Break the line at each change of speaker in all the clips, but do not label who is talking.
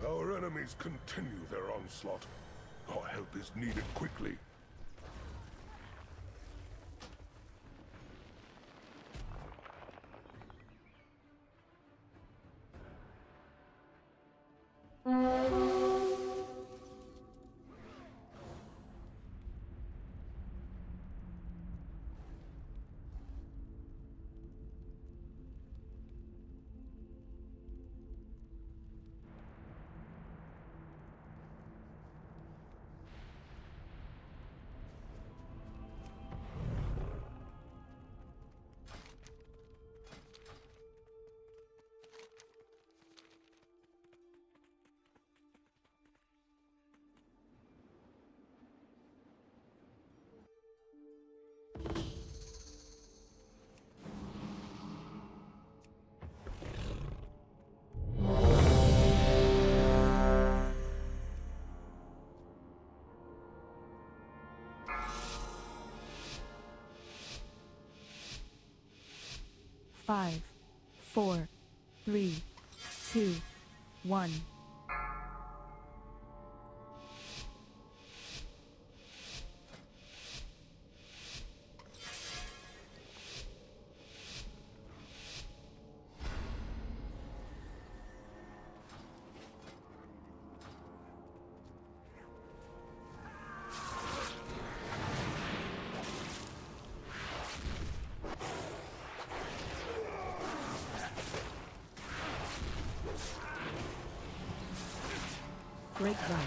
Our enemies continue their onslaught. Our help is needed quickly.
Five, 4, 3, 2, 1. Grapevine.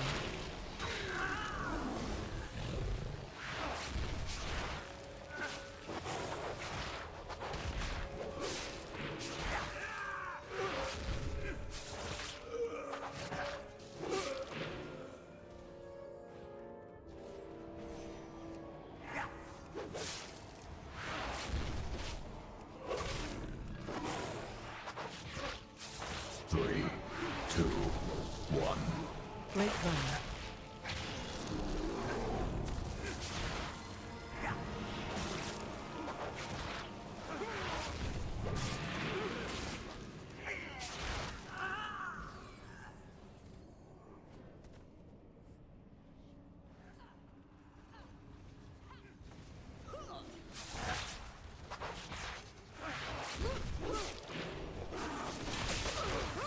Three, two, one.
Grapevine.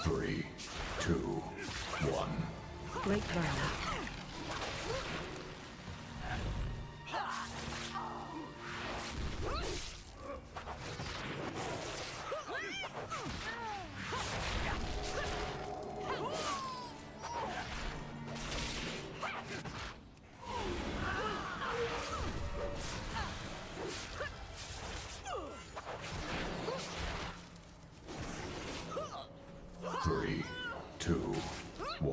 3, 2, 1.
Grapevine.
Three, two,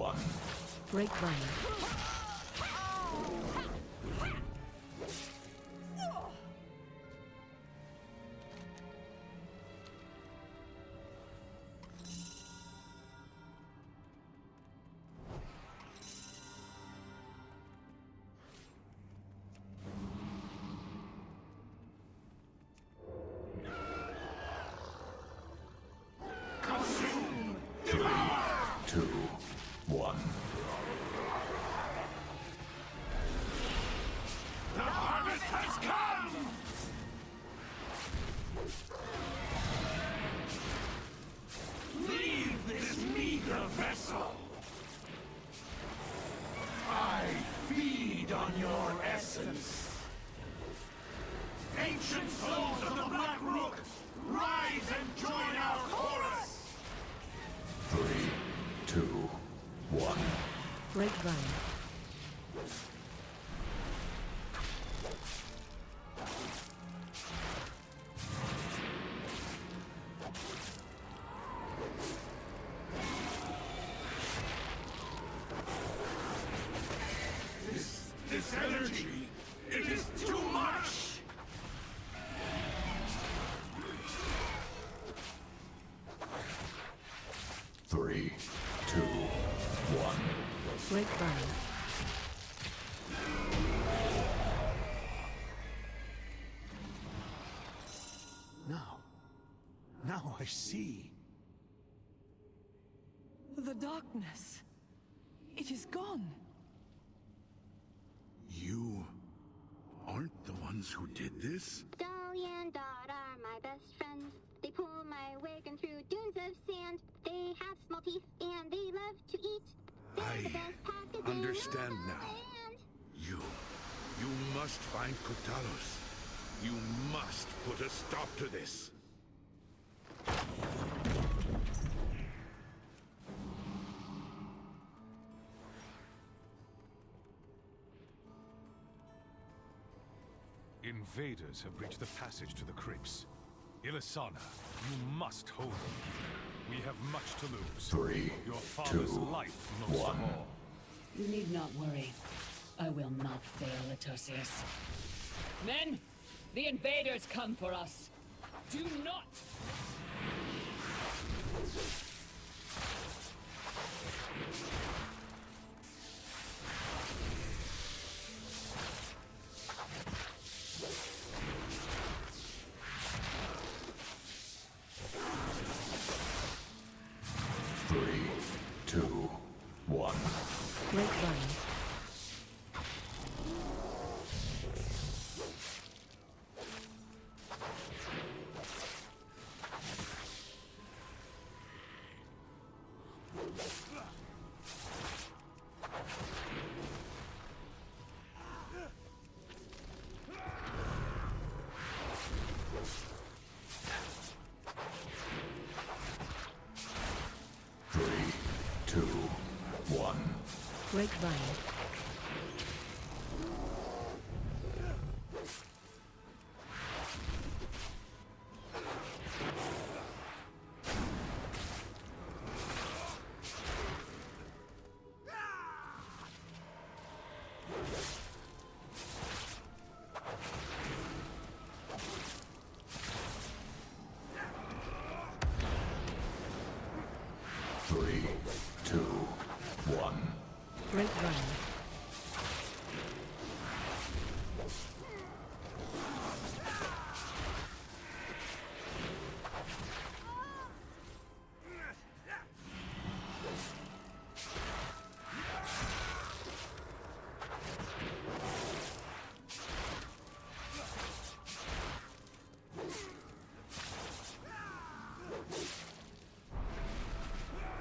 one.
Grapevine.
Three, two, one.
The harvest has come! Leave this meager vessel! I feed on your essence. Ancient souls of the Black Rook, rise and join our chorus!
3, 2, 1.
Grapevine.
This energy, it is too much!
Three, two, one.
Grapevine.
Now I see.
The darkness. It is gone.
You aren't the ones who did this?
Dolly and Dot are my best friends. They pull my wagon through dunes of sand. They have small teeth and they love to eat. They're the best pack of
understand
in all the
now.
land.
You must find Kotalos. You must put a stop to this.
Invaders have breached the passage to the crypts. Ilisana, you must hold them. We have much to lose.
3,
Your father's
2,
life most
1.
of all.
You need not worry. I will not fail, Atosius. Men! The invaders come for us! Do not!
Three, two, one.
Grapevine.
Three, two, one.
Grapevine.
Three, two, one.
Grapevine.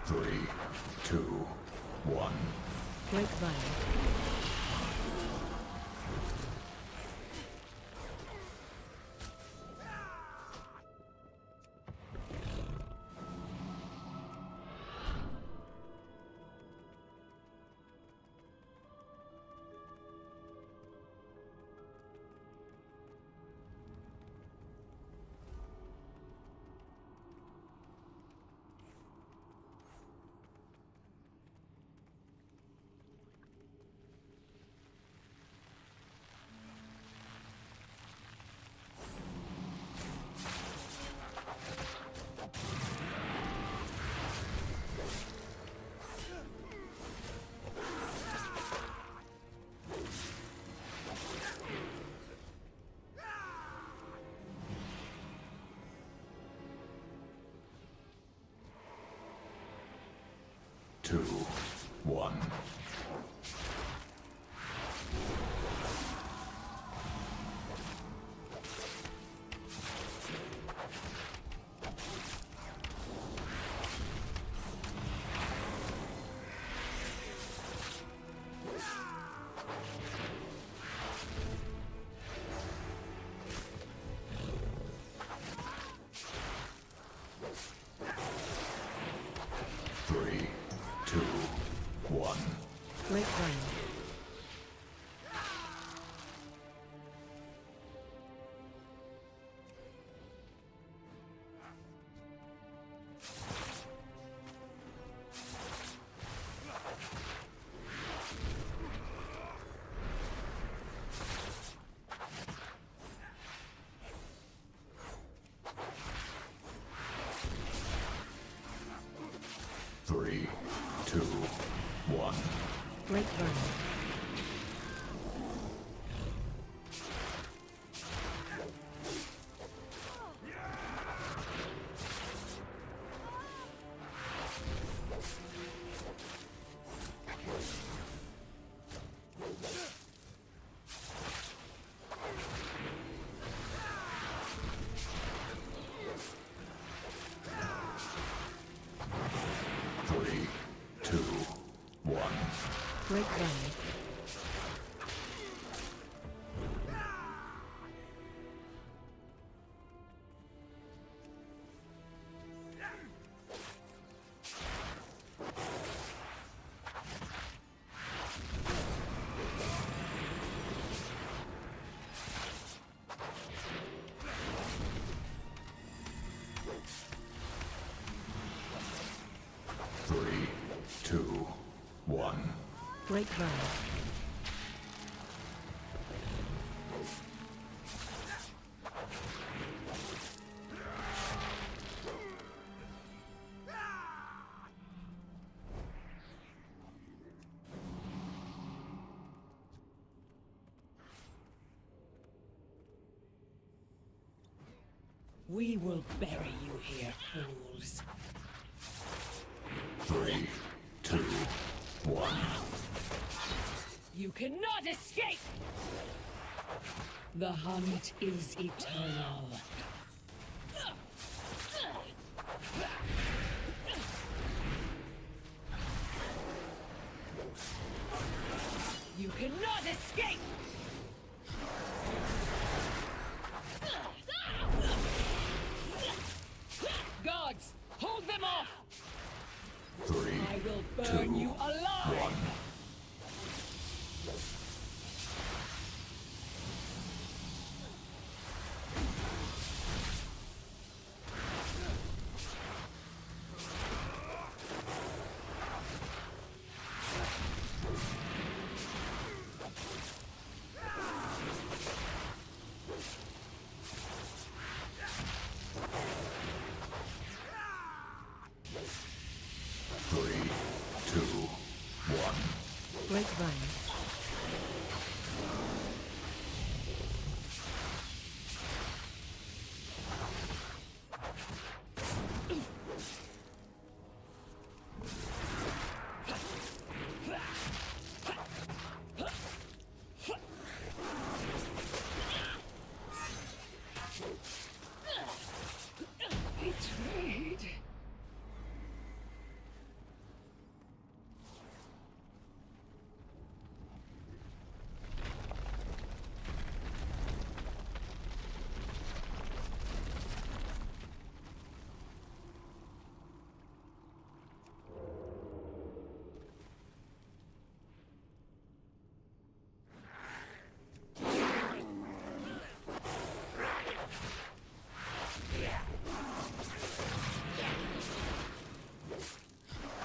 Three, two, one.
Grapevine.
Two, one. Three, two, one.
Grapevine.
Three, two, one.
Grapevine. Grapevine.
Three, two, one.
Grapevine.
We will bury you here, fools.
Three, two, one.
You cannot escape! The hunt is eternal. You cannot escape! Guards, hold them off!
Three,
I will burn
two,
you alive!
one. Three, two, one.
Grapevine.
Betrayed.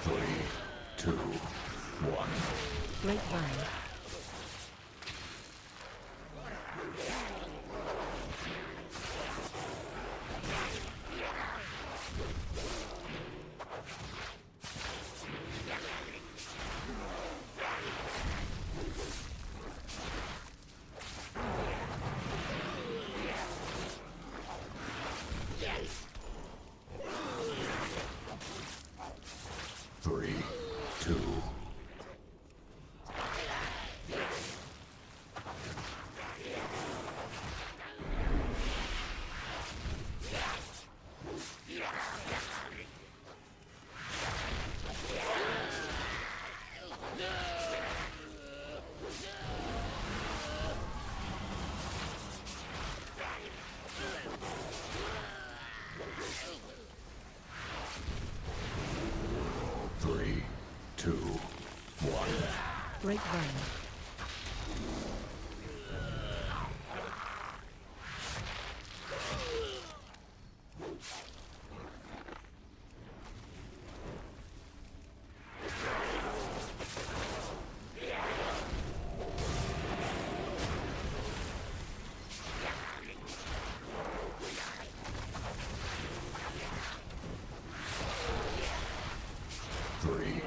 Three, two, one.
Grapevine.
Three, two. Three, two, one.
Grapevine.
Three,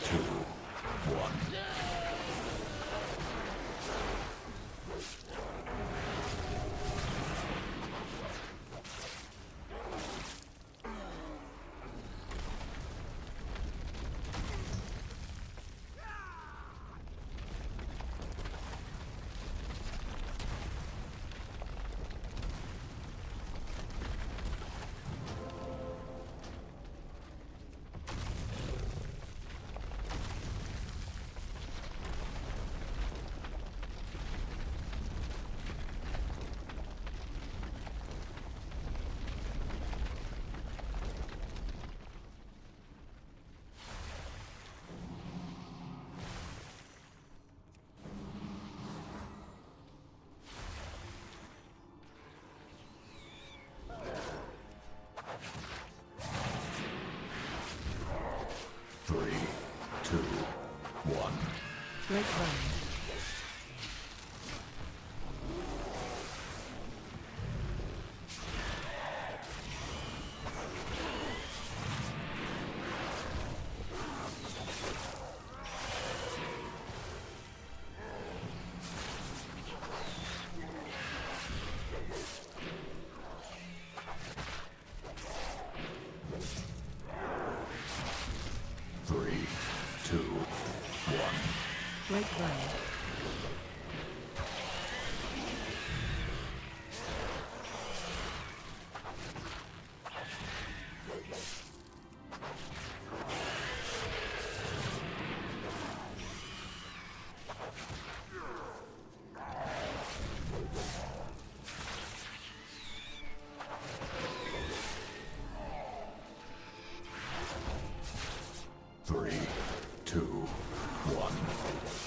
two, one.
Grapevine. Grapevine.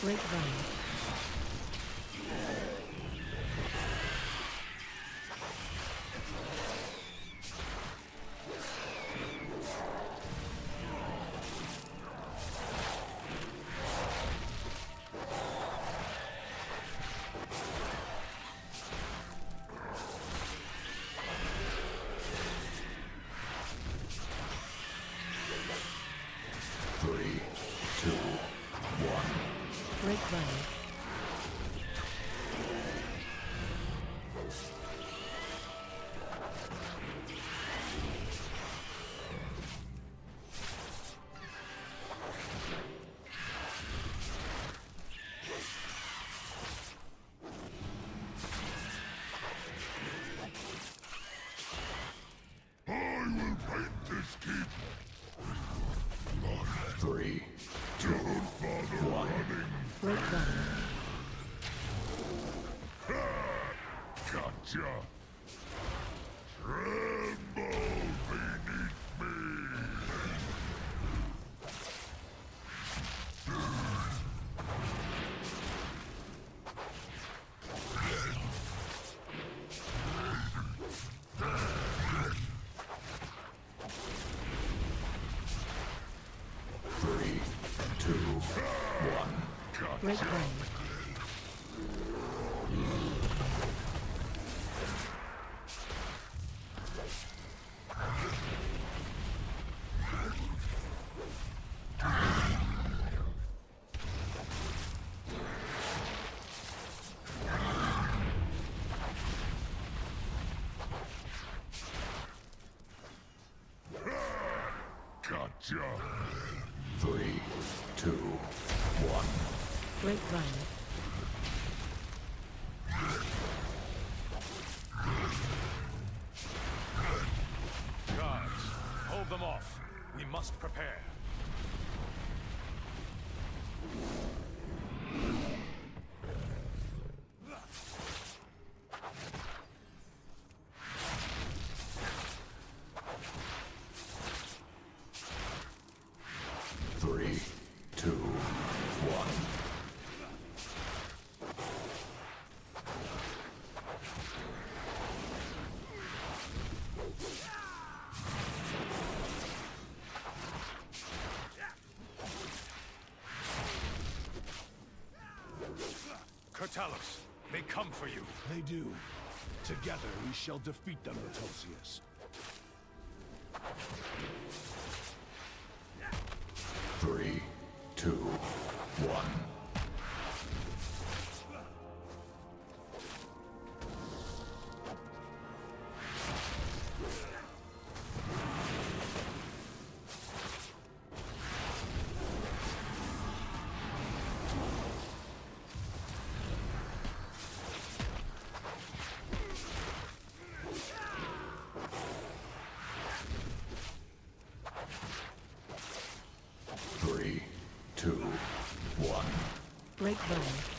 Grapevine. Grapevine.
I will paint this keep.
3, 2,
Don't bother running.
Grapevine.
Gotcha. Tremble beneath me.
3, 2, 1.
Grapevine.
Gotcha.
3, 2, 1.
Grapevine.
Guards, hold them off. We must prepare.
Three, two, one.
Kurtalos, they come for you.
They do. Together we shall defeat them, Rotosius.
3, 2, 1. Three, two, one.
Grapevine.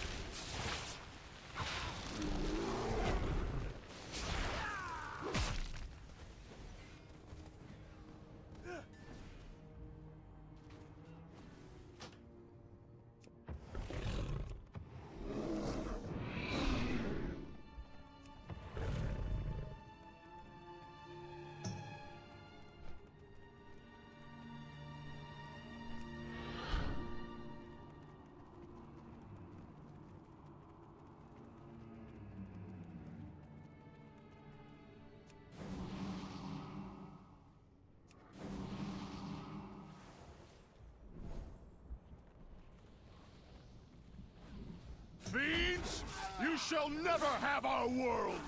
shall never have our world!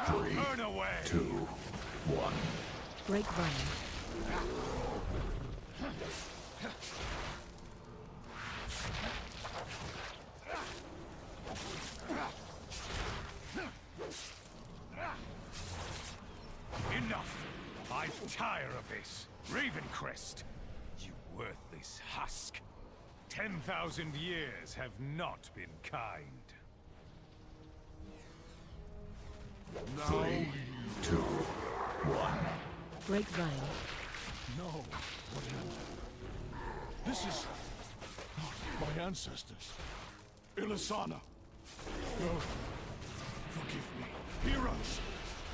Three,
Burn away!
2, 1.
Grapevine.
Enough! I tire of this. Ravencrest, you worthless husk. 10,000 years have not been kind.
3, 2, 1.
Grapevine.
No. This is my ancestors. Ilisana. No. Forgive me. Heroes,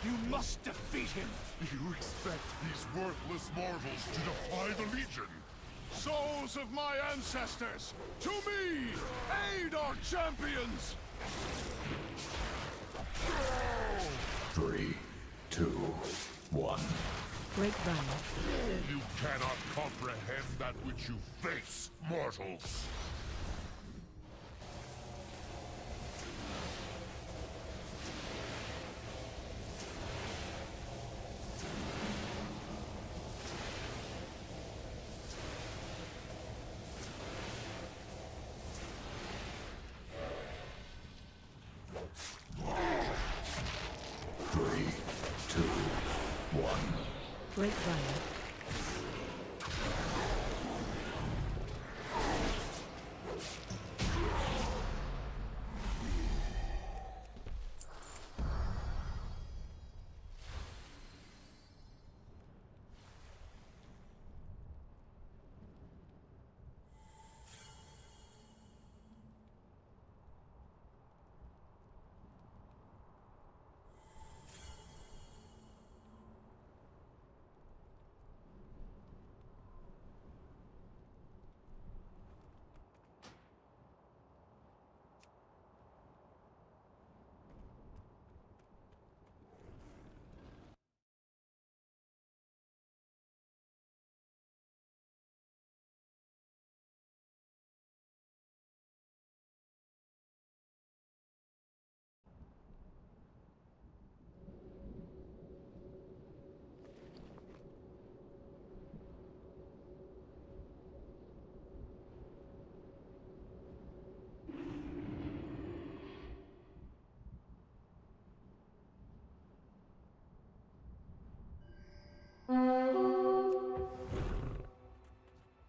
you must defeat him.
You expect these worthless mortals to defy the Legion?
Souls of my ancestors, to me! Aid our champions!
3, 2, 1.
Grapevine.
You cannot comprehend that which you face, mortals!
Three, 2, 1.
Grapevine.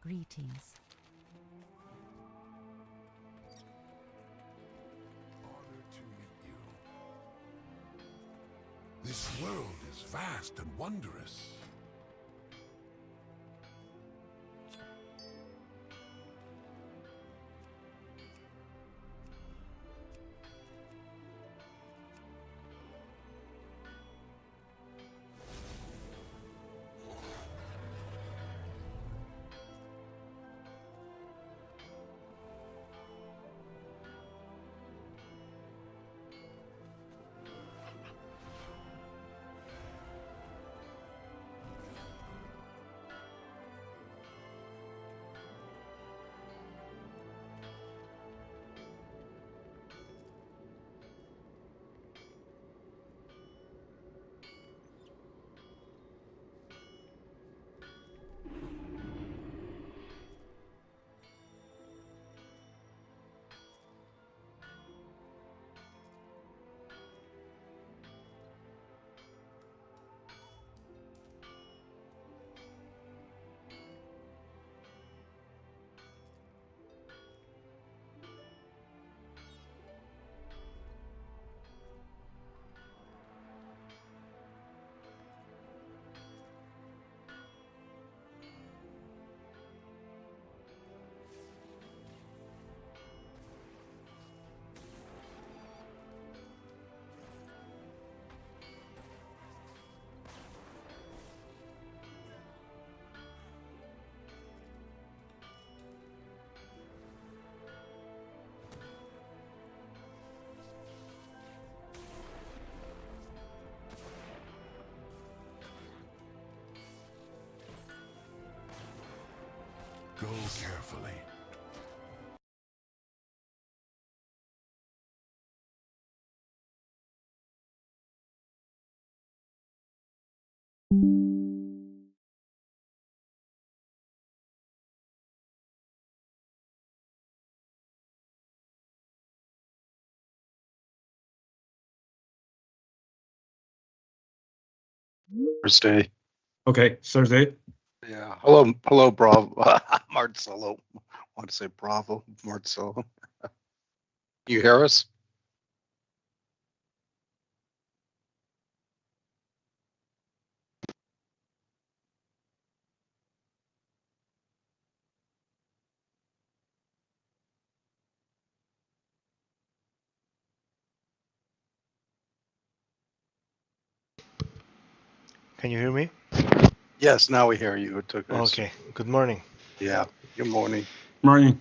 Greetings.
Honor to meet you. This world is vast and wondrous. Go carefully.
Thursday.
Okay, Thursday.
Yeah. Hello, Bravo. Marcelo. I want to say Bravo, Marcelo. You hear us?
Can you hear me?
Yes, now we hear you. It took us.
Okay. Good morning.
Yeah. Good morning.
Morning.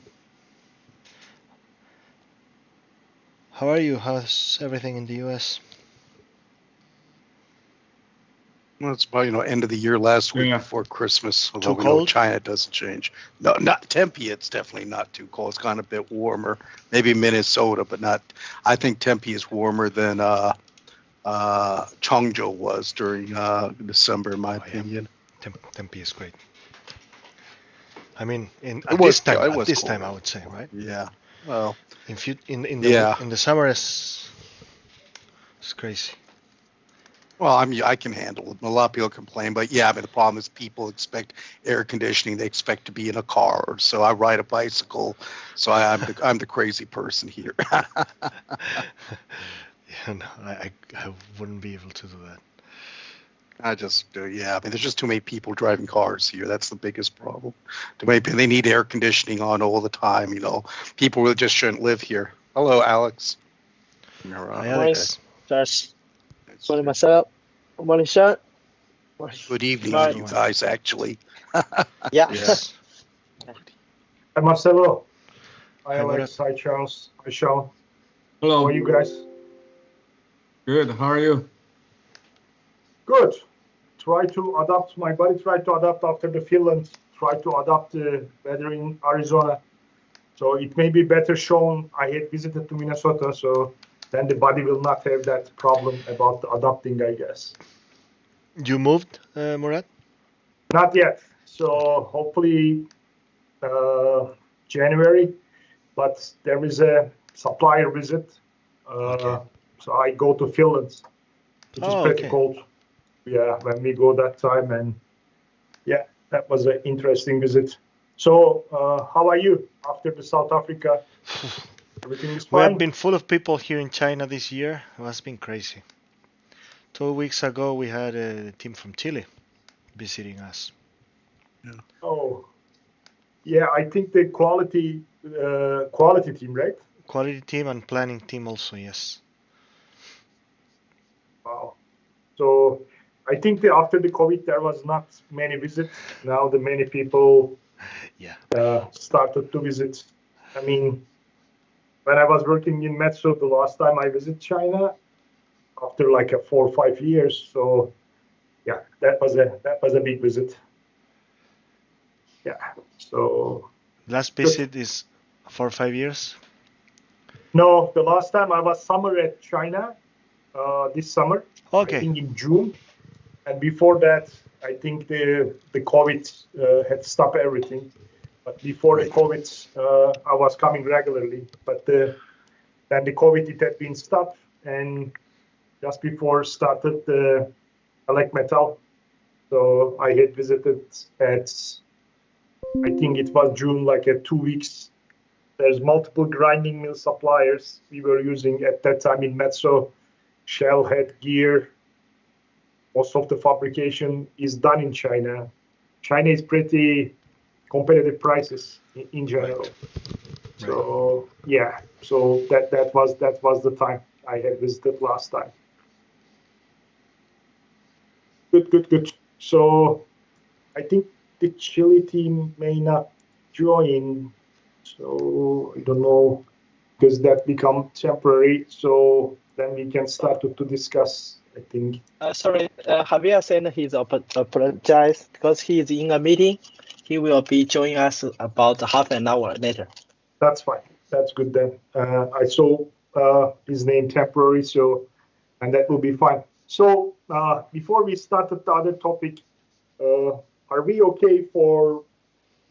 How are you? How's everything in the US?
Well, it's about end of the year last week
Yeah.
before Christmas. Although
Too
we know
cold?
China doesn't change. No, not Tempe. It's definitely not too cold. It's gone a bit warmer. Maybe Minnesota, but not. I think Tempe is warmer than Chongzhou was during December, in my opinion.
Tempe is great. I mean,
It
at
was
this time,
cold.
I would say, right?
Yeah. Well.
In
Yeah.
the summer, it's crazy.
Well, I can handle it. A lot of people complain, but yeah, I mean, the problem is people expect air conditioning. They expect to be in a car. So I ride a bicycle. So I'm the crazy person here.
Yeah, no, I wouldn't be able to do that.
I just yeah. I mean, there's just too many people driving cars here. That's the biggest problem. Too many people. They need air conditioning on all the time. People really just shouldn't live here. Hello, Alex.
Hi, Alex.
Josh. Morning, myself. Morning, Sean.
Good evening
Hi.
to you guys, actually.
Yeah.
Yes.
Hi Marcelo. Hi
Hi,
Alex. Hi Charles. Hi Sean.
Hello.
How are you guys?
Good. How are you?
Good. My body tried to adapt after the Finland, tried to adapt the weather in Arizona. So it may be better shown. I had visited to Minnesota, so then the body will not have that problem about adapting, I guess.
You moved, Murat?
Not yet. So hopefully January, but there is a supplier visit.
Okay.
So I go to Finland, which is pretty
okay.
cold. Yeah, when we go that time, and yeah, that was an interesting visit. So how are you after the South Africa? Everything is
We
fine?
have been full of people here in China this year. It has been crazy. 2 weeks ago, we had a team from Chile visiting us.
Oh, yeah, I think the quality team, right?
Quality team and planning team also, yes.
Wow. So I think after the COVID, there was not many visits. Now the many people
Yeah.
Started to visit. I mean, when I was working in Metro, the last time I visited China, after like 4 or 5 years. So yeah, that was a big visit. Yeah. So
Last visit is 4 or 5 years?
no, the last time I was summer at China, this summer.
Okay.
I think in June. And before that, I think the COVID had stopped everything. But before the COVID, I was coming regularly. But then the COVID, it had been stopped. And just before started the elect metal. So I had visited at, I think it was June, like 2 weeks. There's multiple grinding mill suppliers we were using at that time in Metso. Shell had gear. Most of the fabrication is done in China. China is pretty competitive prices in general. Right. So yeah, so that was the time I had visited last time. Good. So I think the Chile team may not join. So I don't know, because that become temporary. So then we can start to discuss I think.
Sorry, Javier said he's apologized because he's in a meeting. He will be joining us about half an hour later.
That's fine. That's good then. I saw his name temporary, so and that will be fine. So before we start the other topic, are we okay for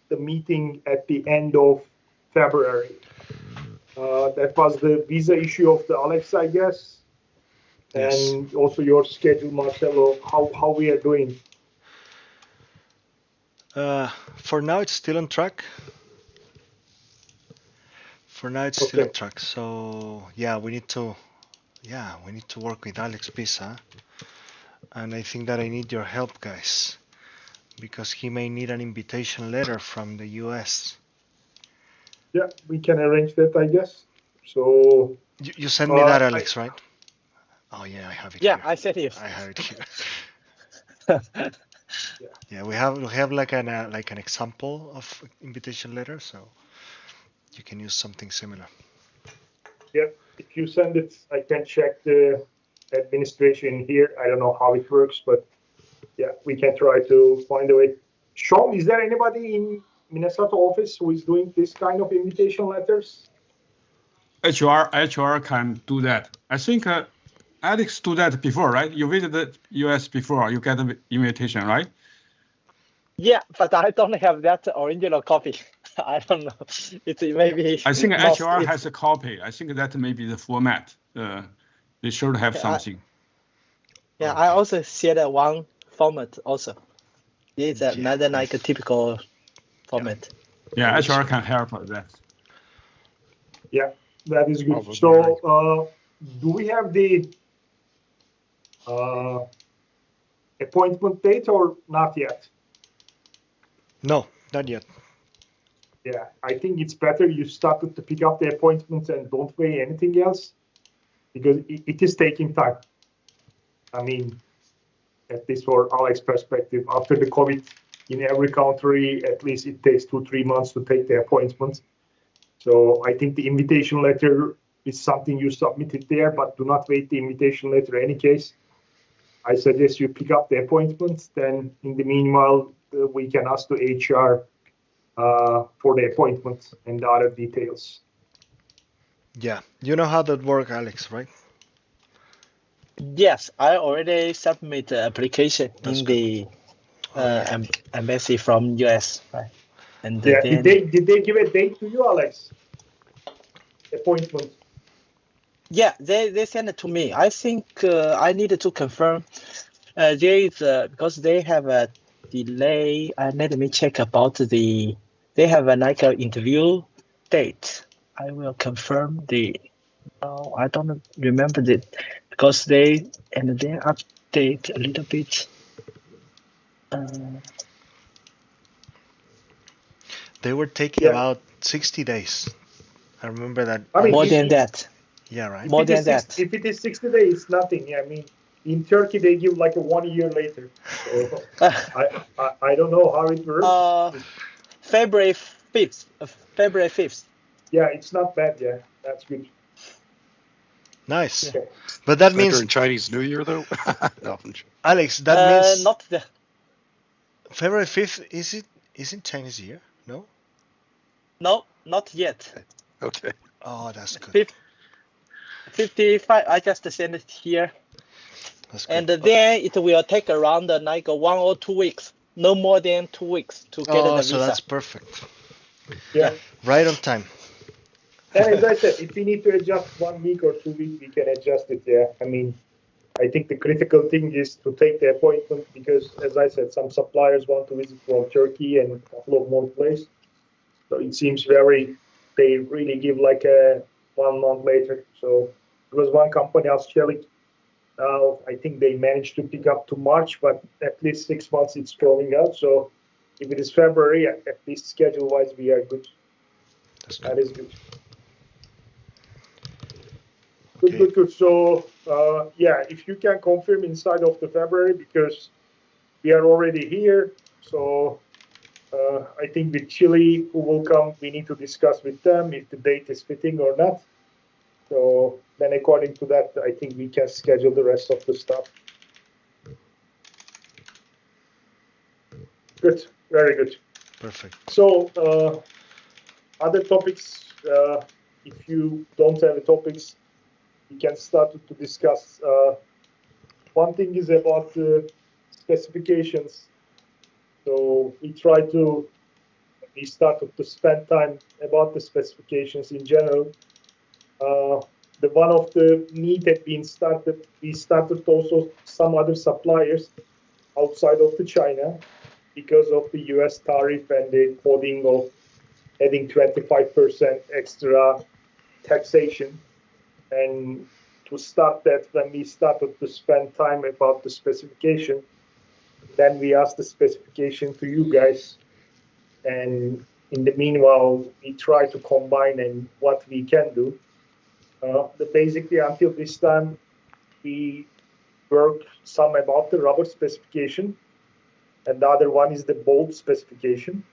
the meeting at the end of February? That was the visa issue of the Alex, I guess.
Yes.
And also your schedule, Marcelo, how we are doing.
For now, it's still on track. For now, it's still on track. So yeah, we need to work with Alex Pisa, and I think that I need your help, guys, because he may need an invitation letter from the US.
Yeah, we can arrange that, I guess. So
you sent me that, Alex, right? Oh yeah, I have it.
Yeah,
here.
I sent you.
I have it here. Yeah, we have like an example of invitation letter, so you can use something similar.
Yeah, if you send it, I can check the administration here. I don't know how it works, but yeah, we can try to find a way. Sean, is there anybody in Minnesota office who is doing this kind of invitation letters?
HR can do that. I think Alex do that before, right? You visited US before, you get an invitation, right?
Yeah, but I don't have that original copy. I don't know. It's maybe.
I think
lost
HR
it.
has a copy. I think that may be the format. They should have something.
Yeah, I also shared one format also. It's another like a typical format.
Yeah, HR can help with that.
Yeah, that is good. So, do we have the appointment date or not yet?
No, not yet.
Yeah, I think it's better you started to pick up the appointments and don't weigh anything else, because it is taking time. I mean, at least for Alex's perspective, after the COVID in every country, at least it takes 2-3 months to take the appointments. So I think the invitation letter is something you submitted there, but do not wait the invitation letter in any case. I suggest you pick up the appointments. Then in the meanwhile, we can ask the HR for the appointments and the other details.
Yeah, you know how that works, Alex, right?
Yes, I already submit the application in the embassy from US, right? And
Yeah,
then,
did they give a date to you, Alex? Appointment.
yeah, they sent it to me. I think I needed to confirm. There is because they have a delay. Let me check about the. They have a like an interview date. I will confirm the. No, I don't remember the because they update a little bit.
They were taking about 60 days. I remember that.
I mean,
more than that.
Yeah, right.
More than that.
If it is 60 days, it's nothing. I mean, in Turkey they give like a 1 year later. So I don't know how it works.
February 5th. February 5th.
Yeah, it's not bad. Yeah, that's good.
Nice.
Okay.
But that means
during Chinese New Year though. No,
Alex, that means
not the
February 5th. Is it Chinese year? No.
No, not yet.
Okay.
Oh, that's good.
55. I just send it here.
That's good.
And then it will take around like 1 or 2 weeks. No more than 2 weeks to get the visa.
So that's perfect.
Yeah.
Right on time.
And as I said, if we need to adjust 1 week or 2 weeks, we can adjust it. Yeah. I mean, I think the critical thing is to take the appointment because, as I said, some suppliers want to visit from Turkey and a couple of more places. So it seems they really give like a 1 month later. So there was one company, Australia. Now I think they managed to pick up to March, but at least 6 months it's drawing out. So if it is February, at least schedule-wise, we are good. That is good. Good. So, yeah, if you can confirm inside of the February, because we are already here. So, I think with Chile, who will come, we need to discuss with them if the date is fitting or not. So then according to that, I think we can schedule the rest of the stuff. Good, very good.
Perfect.
So other topics, if you don't have topics, we can start to discuss. One thing is about specifications. So we started to spend time about the specifications in general. The one of the need had been started. We started also some other suppliers outside of the China because of the US tariff and the coding of adding 25% extra taxation. And to start that, when we started to spend time about the specification, then we asked the specification to you guys. And in the meanwhile, we try to combine and what we can do. Basically, until this time, we worked some about the rubber specification, and the other one is the bolt specification,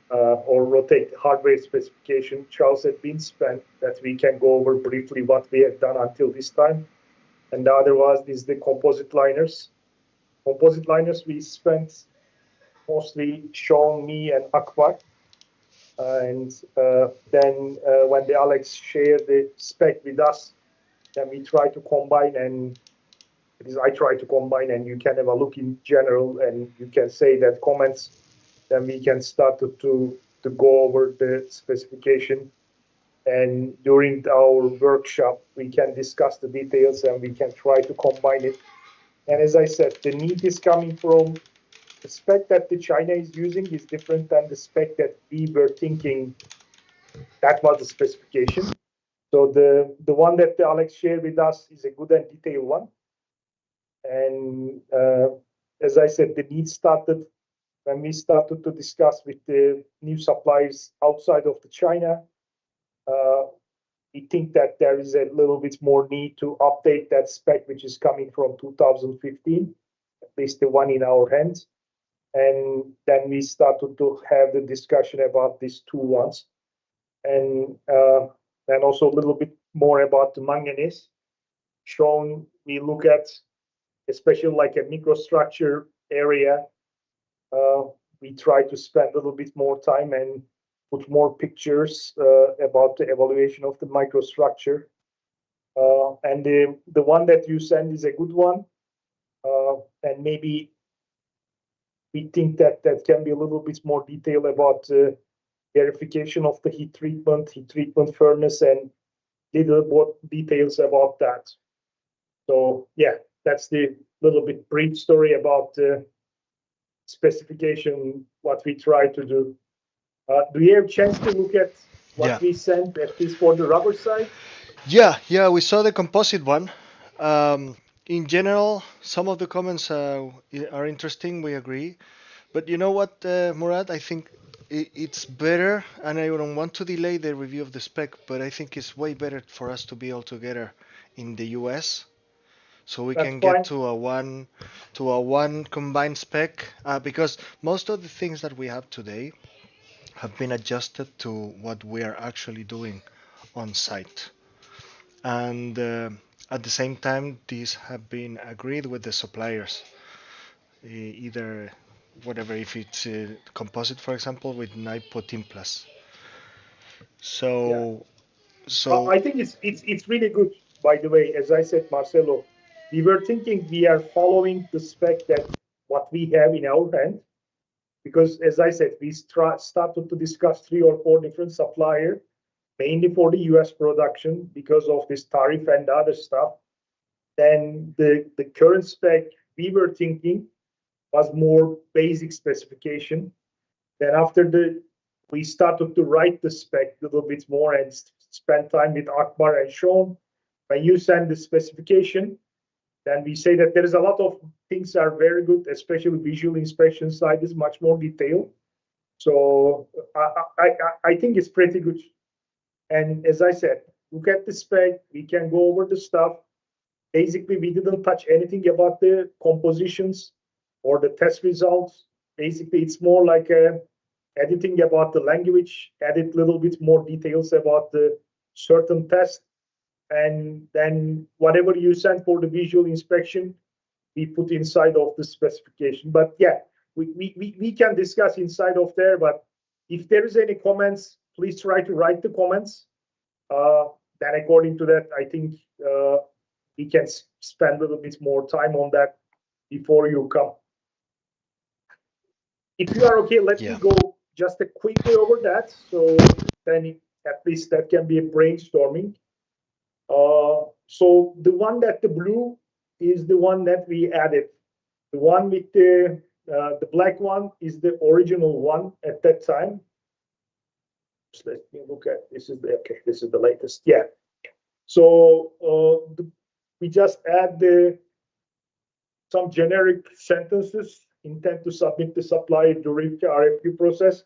or rotate hardware specification. Charles had been spent that we can go over briefly what we have done until this time. And the other one is the composite liners. Composite liners, we spent mostly Sean, me, and Akbar. And then when the Alex shared the spec with us, then we try to combine, and I try to combine, and you can have a look in general, and you can say that comments. Then we can start to go over the specification, and during our workshop we can discuss the details and we can try to combine it. And as I said, the need is coming from the spec that the China is using is different than the spec that we were thinking that was the specification. So the one that Alex shared with us is a good and detailed one. And as I said, the need started when we started to discuss with the new suppliers outside of the China. We think that there is a little bit more need to update that spec, which is coming from 2015, at least the one in our hands. And then we started to have the discussion about these two ones, and also a little bit more about the manganese. Sean, we look at especially like a microstructure area. We try to spend a little bit more time and put more pictures about the evaluation of the microstructure. And the one that you send is a good one, and maybe we think that can be a little bit more detail about verification of the heat treatment furnace, and little more details about that. So yeah, that's the little bit brief story about the specification, what we try to do. Do you have a chance to look at what we sent, at least for the rubber side?
Yeah, we saw the composite one. In general, some of the comments are interesting, we agree. But you know what, Murad, I think it's better, and I don't want to delay the review of the spec, but I think it's way better for us to be all together in the US, so we can get to a one combined spec, because most of the things that we have today have been adjusted to what we are actually doing on site. And at the same time, these have been agreed with the suppliers, either whatever, if it's composite, for example, with Nipot Plus. So
I think it's really good. By the way, as I said, Marcelo, we were thinking we are following the spec that what we have in our hand, because as I said, we started to discuss 3 or 4 different suppliers, mainly for the US production because of this tariff and other stuff. Then the current spec we were thinking was more basic specification. Then after we started to write the spec a little bit more and spend time with Akbar and Sean. When you send the specification, then we say that there is a lot of things are very good, especially visual inspection side is much more detailed. So I think it's pretty good. And as I said, look at the spec, we can go over the stuff. Basically, we didn't touch anything about the compositions or the test results. Basically, it's more like editing about the language, added a little bit more details about the certain test. and then whatever you send for the visual inspection, we put inside of the specification. But yeah, we can discuss inside of there. But if there is any comments, please try to write the comments. Then according to that, I think we can spend a little bit more time on that before you come. If you are okay, let me go just quickly over that. So then at least that can be a brainstorming. So the one that the blue is the one that we added. The one with the black one is the original one at that time. Just let me look at this is the latest. Yeah. So we just add some generic sentences intent to submit the supplier during the RFQ process.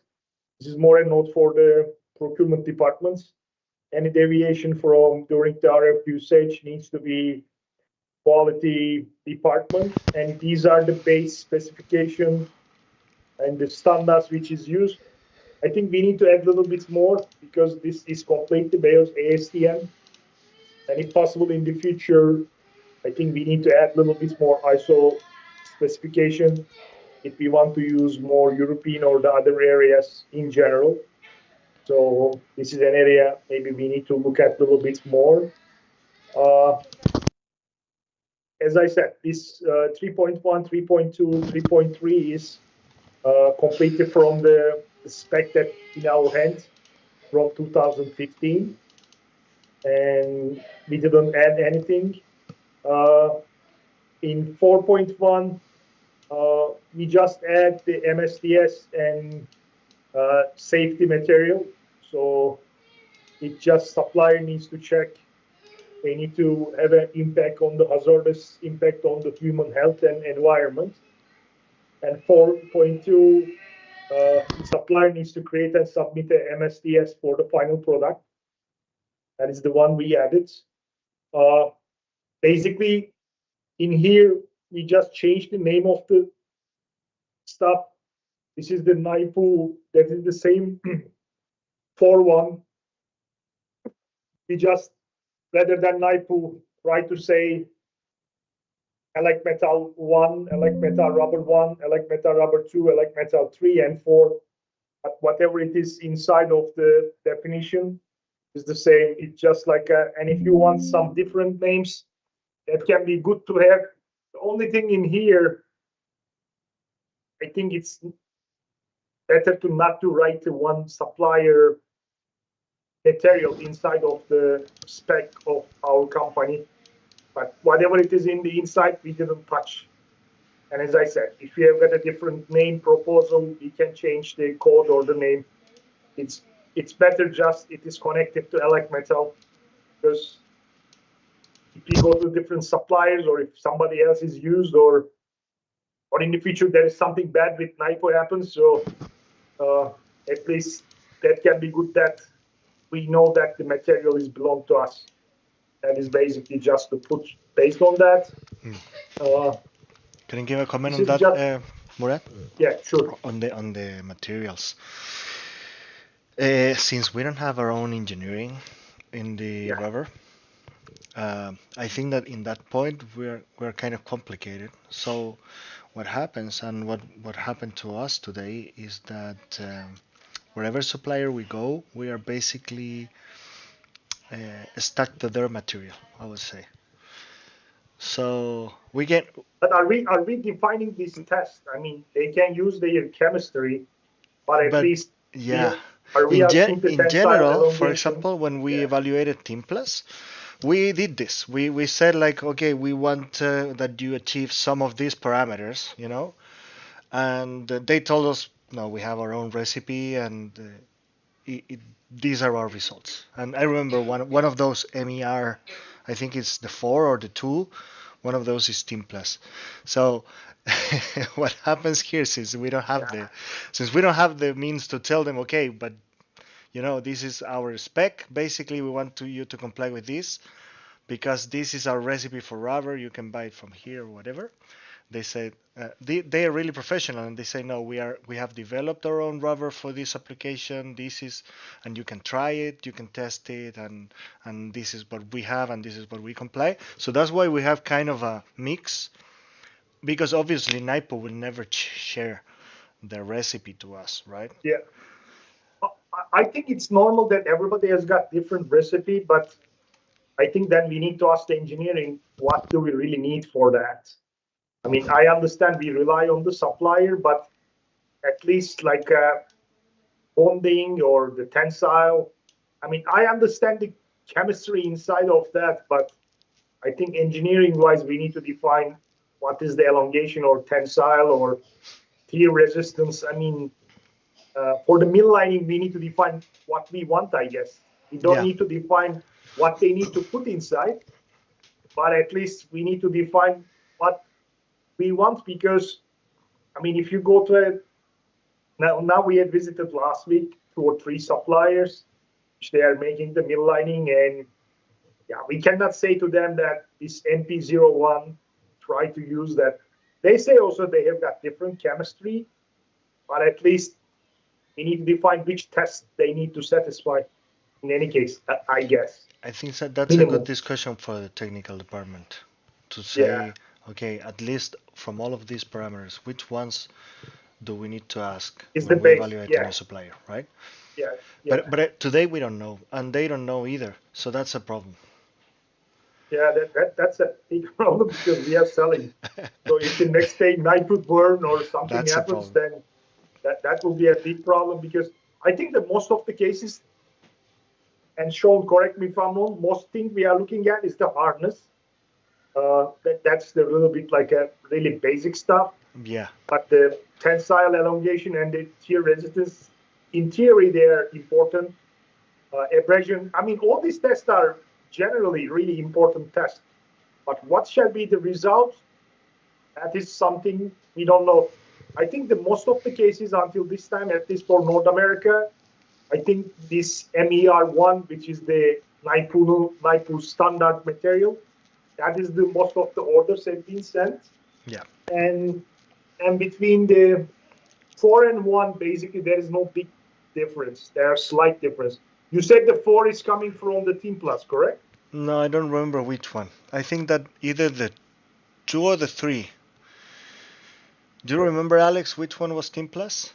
This is more a note for the procurement departments. Any deviation from during the RFQ stage needs to be quality department, and these are the base specification and the standards which is used. I think we need to add a little bit more because this is completely based ASTM, and if possible in the future, I think we need to add a little bit more ISO specification if we want to use more European or the other areas in general. So this is an area maybe we need to look at a little bit more. As I said, this 3.1, 3.2, 3.3 is completely from the spec that in our hands from 2015, and we didn't add anything. In 4.1, we just add the MSDS and safety material. So it just supplier needs to check. They need to have an impact on the hazardous impact on the human health and environment. And 4.2, the supplier needs to create and submit a MSDS for the final product. That is the one we added. Basically, in here, we just changed the name of the stuff. This is the NIPU. That is the same 4.1. We just, rather than NIPU, try to say elect metal 1, elect metal rubber 1, elect metal rubber 2, elect metal 3 and 4. But whatever it is inside of the definition is the same. It's just like, and if you want some different names, that can be good to have. The only thing in here, I think it's better to not to write the one supplier material inside of the spec of our company. But whatever it is in the inside, we didn't touch. And as I said, if you have got a different name proposal, we can change the code or the name. It's better just it is connected to elect metal, because if you go to different suppliers or if somebody else is used or in the future there is something bad with NIPO happens, so at least that can be good that we know that the material is belong to us. And is basically just to put based on that.
Can you give a comment on that, Murat?
Yeah, sure.
On the materials. Since we don't have our own engineering in the rubber, I think that in that point we're kind of complicated. So what happens and what happened to us today is that wherever supplier we go, we are basically stuck to their material, I would say. So we get.
But are we defining this test? I mean, they can use their chemistry, but at least
yeah.
Are we
in general, for example, when we evaluated Team Plus, we did this. We said like, okay, we want that you achieve some of these parameters, you know, and they told us, no, we have our own recipe and these are our results. And I remember one of those MER, I think it's the 4 or the 2. One of those is Team Plus. So what happens here, since we don't have the means to tell them, okay, but you know, this is our spec. Basically, we want you to comply with this because this is our recipe for rubber. You can buy it from here or whatever. They said they are really professional, and they say no, we have developed our own rubber for this application. This is, and you can try it, you can test it, and this is what we have, and this is what we comply. So that's why we have kind of a mix, because obviously Naipo will never share the recipe to us, right?
Yeah. I think it's normal that everybody has got different recipe, but I think then we need to ask the engineering, what do we really need for that? I mean, I understand we rely on the supplier, but at least like bonding or the tensile. I mean, I understand the chemistry inside of that, but I think engineering-wise, we need to define what is the elongation or tensile or tear resistance. I mean, for the mill lining, we need to define what we want, I guess. We don't need to define what they need to put inside, but at least we need to define what we want, because, I mean, if you go to now we had visited last week 2 or 3 suppliers, which they are making the mill lining, and yeah, we cannot say to them that this MP01, try to use that. They say also they have got different chemistry, but at least we need to define which test they need to satisfy. In any case, I guess.
I think that's a good discussion for the technical department to say, okay, at least from all of these parameters, which ones do we need to ask when we evaluate a new supplier, right?
Yeah.
But today we don't know, and they don't know either, so that's a problem.
Yeah, that's a big problem because we are selling. So if the next day night would burn or something happens, then that will be a big problem, because I think that most of the cases, and Sean, correct me if I'm wrong, most thing we are looking at is the hardness. That's the little bit like a really basic stuff.
Yeah.
But the tensile elongation and the tear resistance, in theory, they are important. Abrasion, I mean, all these tests are generally really important tests. But what shall be the result? That is something we don't know. I think the most of the cases until this time, at least for North America, I think this MER1, which is the Naipu standard material, that is the most of the orders have been sent.
Yeah.
And between the 4 and 1, basically, there is no big difference. There are slight difference. You said the 4 is coming from the Team Plus, correct?
No, I don't remember which one. I think that either the 2 or the 3. Do you remember, Alex, which one was Team Plus?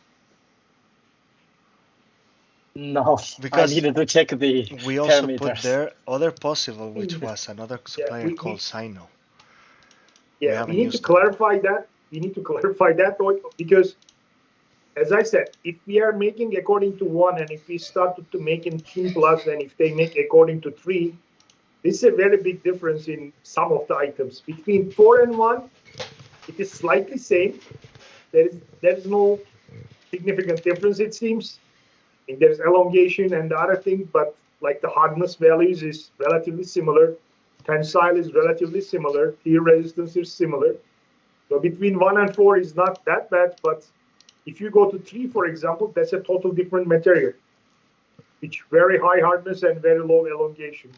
No,
because
I needed to check the
we also
parameters.
put there other possible, which was another supplier called Sino.
Yeah, we need to clarify that. We need to clarify that, because, as I said, if we are making according to 1, and if we started to make in Team Plus, and if they make according to 3, this is a very big difference in some of the items. Between 4 and 1, it is slightly same. There is no significant difference, it seems. And there's elongation and the other thing, but like the hardness values is relatively similar. Tensile is relatively similar. Tear resistance is similar. So between 1 and 4 is not that bad, but if you go to 3, for example, that's a total different material. Which very high hardness and very low elongation.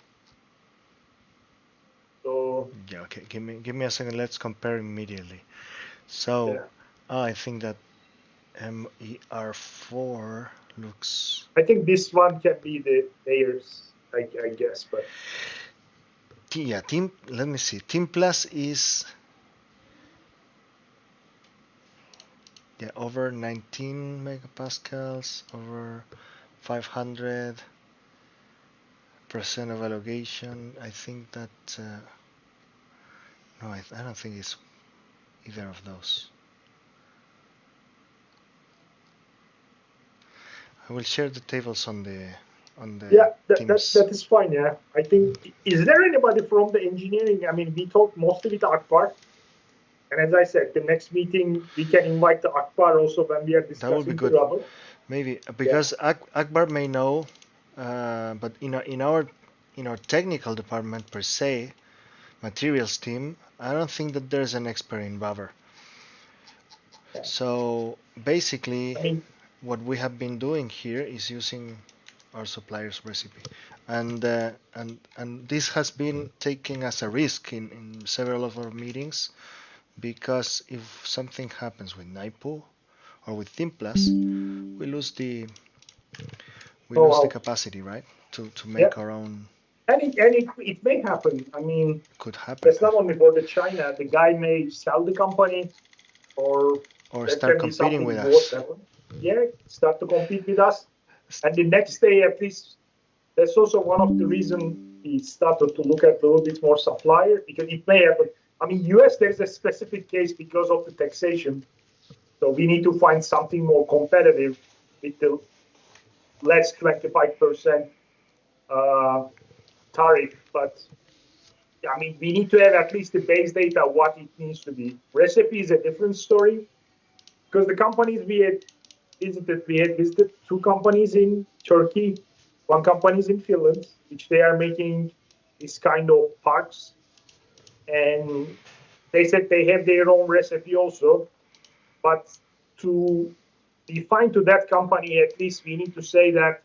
So
yeah, okay. Give me a second. Let's compare immediately. So I think that MER4 looks.
I think this one can be the layers, I guess, but.
Yeah, let me see. Team Plus is over 19 megapascals, over 500% of elongation. I think that no, I don't think it's either of those. I will share the tables on the
that is fine. Yeah, I think. Is there anybody from the engineering? I mean, we talked mostly with Akbar, and as I said, the next meeting we can invite the Akbar also when we are discussing.
That would be good.
Rubber.
Maybe because Akbar may know, but in our technical department per se, materials team, I don't think that there's an expert in rubber. So basically, what we have been doing here is using our supplier's recipe, and this has been taken as a risk in several of our meetings, because if something happens with Naipu or with Team Plus, we lose the capacity, right? To make our own.
And it may happen. I mean,
could happen.
That's not only for the China. The guy may sell the company, or
start competing with us.
Yeah, start to compete with us. And the next day, at least, that's also one of the reasons we started to look at a little bit more supplier, because it may happen. I mean, US, there's a specific case because of the taxation. So we need to find something more competitive with the less 25% tariff. But I mean, we need to have at least the base data, what it needs to be. Recipe is a different story, because the companies we had visited 2 companies in Turkey, 1 company is in Finland, which they are making this kind of parts. And they said they have their own recipe also. But to define to that company, at least we need to say that,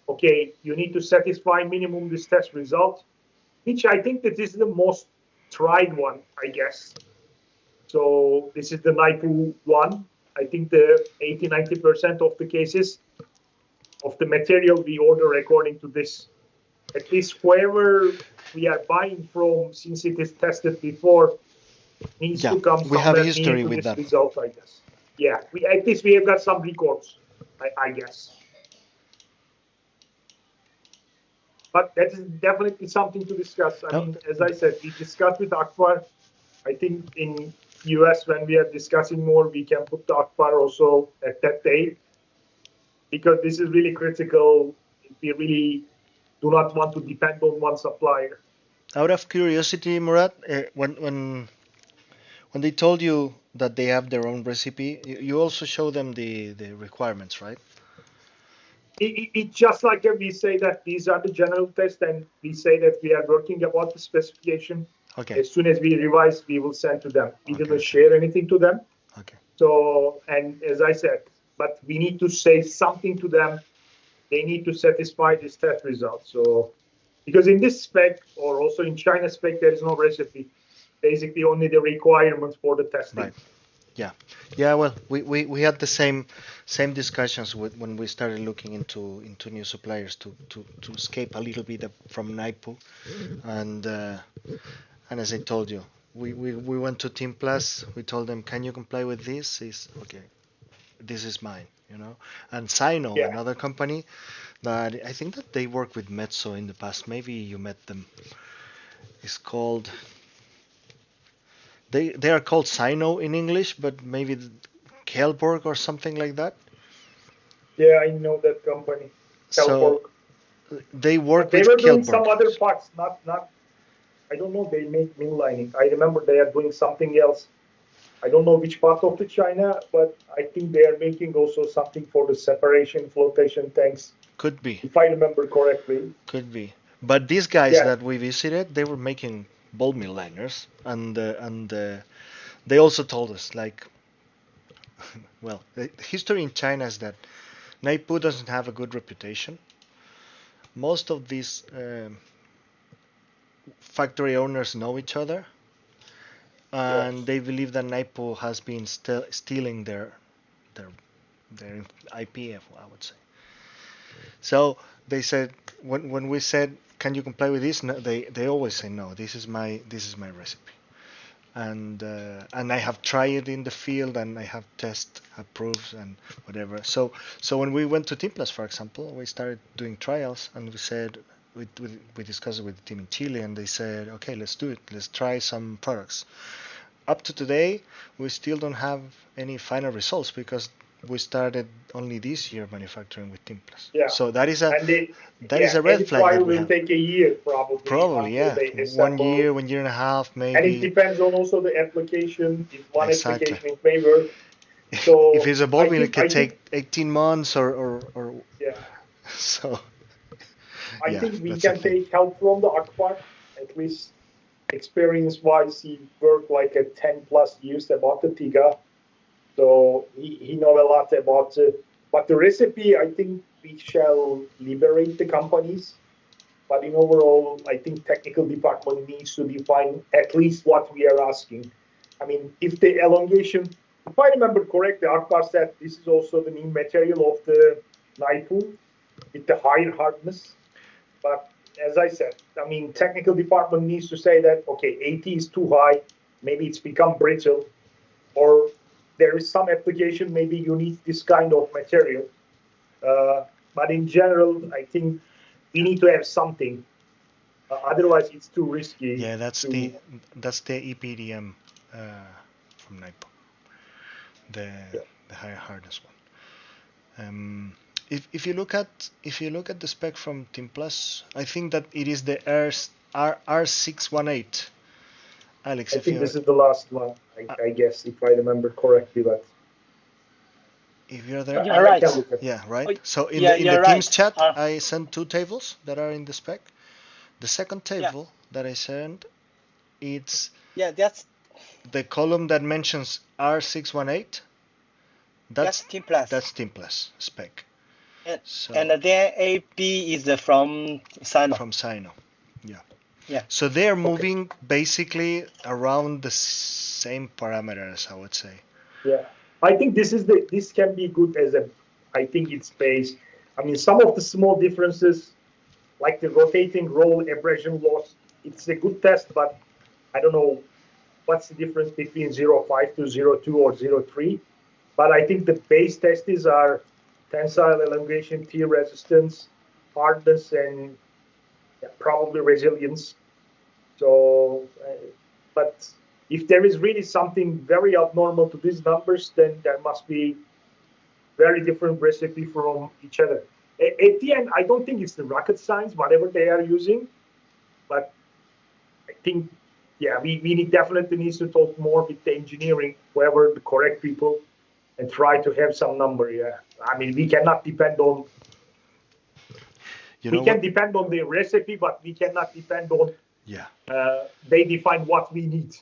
okay, you need to satisfy minimum this test result, which I think that this is the most tried one, I guess. So this is the Naipu one. I think the 80-90% of the cases of the material we order according to this, at least whoever we are buying from, since it is tested before, needs to come
we have a
history
history with that
result, I guess. Yeah, at least we have got some records, I guess. But that is definitely something to discuss. I mean, as I said, we discussed with Akbar. I think in US, when we are discussing more, we can put the Akbar also at that day, because this is really critical if we really do not want to depend on one supplier.
Out of curiosity, Murat, when they told you that they have their own recipe, you also show them the requirements, right?
It's just like we say that these are the general tests, and we say that we are working about the specification.
Okay.
As soon as we revise, we will send to them. We didn't share anything to them.
Okay.
So, and as I said, but we need to say something to them. They need to satisfy this test result. So, because in this spec, or also in China spec, there is no recipe. Basically, only the requirements for the testing.
Right. Yeah. Well, we had the same discussions when we started looking into new suppliers to escape a little bit from Naipu, and as I told you, we went to Team Plus. We told them, can you comply with this? Is okay. This is mine, you know. And Sino, another company that I think that they worked with Metso in the past. Maybe you met them. It's called. They are called Sino in English, but maybe Kelborg or something like that.
Yeah, I know that company. Kelborg.
So they work
with
Kelborg.
They were doing some other parts, not. I don't know. They make mill lining. I remember they are doing something else. I don't know which part of the China, but I think they are making also something for the separation flotation tanks.
Could be.
If I remember correctly.
Could be. But these guys that we visited, they were making ball mill liners, and they also told us, like, well, the history in China is that Naipu doesn't have a good reputation. Most of these factory owners know each other, and they believe that Naipu has been stealing their IP, I would say. So they said, when we said, can you comply with this? No, they always say no. This is my recipe, and I have tried it in the field, and I have proofs and whatever. So when we went to Team Plus, for example, we started doing trials, and we said we discussed it with the team in Chile, and they said, okay, let's do it. Let's try some products. Up to today, we still don't have any final results because we started only this year manufacturing with Team Plus.
Yeah.
So that is a red flag.
It will take a year probably.
Probably, yeah. 1 year, 1.5 years, maybe.
And it depends on also the application. If one application in favor. So
if it's a ball mill, it can take 18 months or
yeah.
So
I think we can take help from the Akbar, at least experience-wise. He worked like 10 plus years about the Tiga. So he knows a lot about but the recipe, I think we shall liberate the companies. But in overall, I think technical department needs to define at least what we are asking. I mean, if the elongation, if I remember correctly, Akbar said this is also the new material of the Naipu with the higher hardness. But as I said, I mean, technical department needs to say that, okay, 80 is too high, maybe it's become brittle, or there is some application, maybe you need this kind of material. But in general, I think we need to have something. Otherwise, it's too risky.
Yeah, that's the EPDM from Naipo, the higher hardness one. If you look at the spec from Team Plus, I think that it is the R618. Alex,
I think this is the last one, I guess, if I remember correctly. But
if you're there,
you're right.
Yeah, right. So in
Yeah,
the
you're
Teams
right.
chat, I sent 2 tables that are in the spec. The second table that I sent, it's
that's
the column that mentions R618.
That's Team Plus.
That's Team Plus spec.
And then AB is from Sino.
From Sino, yeah.
Yeah.
So they're moving basically around the same parameters, I would say.
Yeah, I think this can be good as I think it's based. I mean, some of the small differences, like the rotating roll abrasion loss, it's a good test, but I don't know what's the difference between 0.5 to 0.2 or 0.3. But I think the base tests are tensile elongation, tear resistance, hardness, and probably resilience. So, but if there is really something very abnormal to these numbers, then there must be very different recipe from each other. At the end, I don't think it's the rocket science, whatever they are using, but I think, we definitely need to talk more with the engineering, whoever the correct people, and try to have some number. I mean, we cannot depend on. We can depend on the recipe, but we cannot depend on. They define what we need.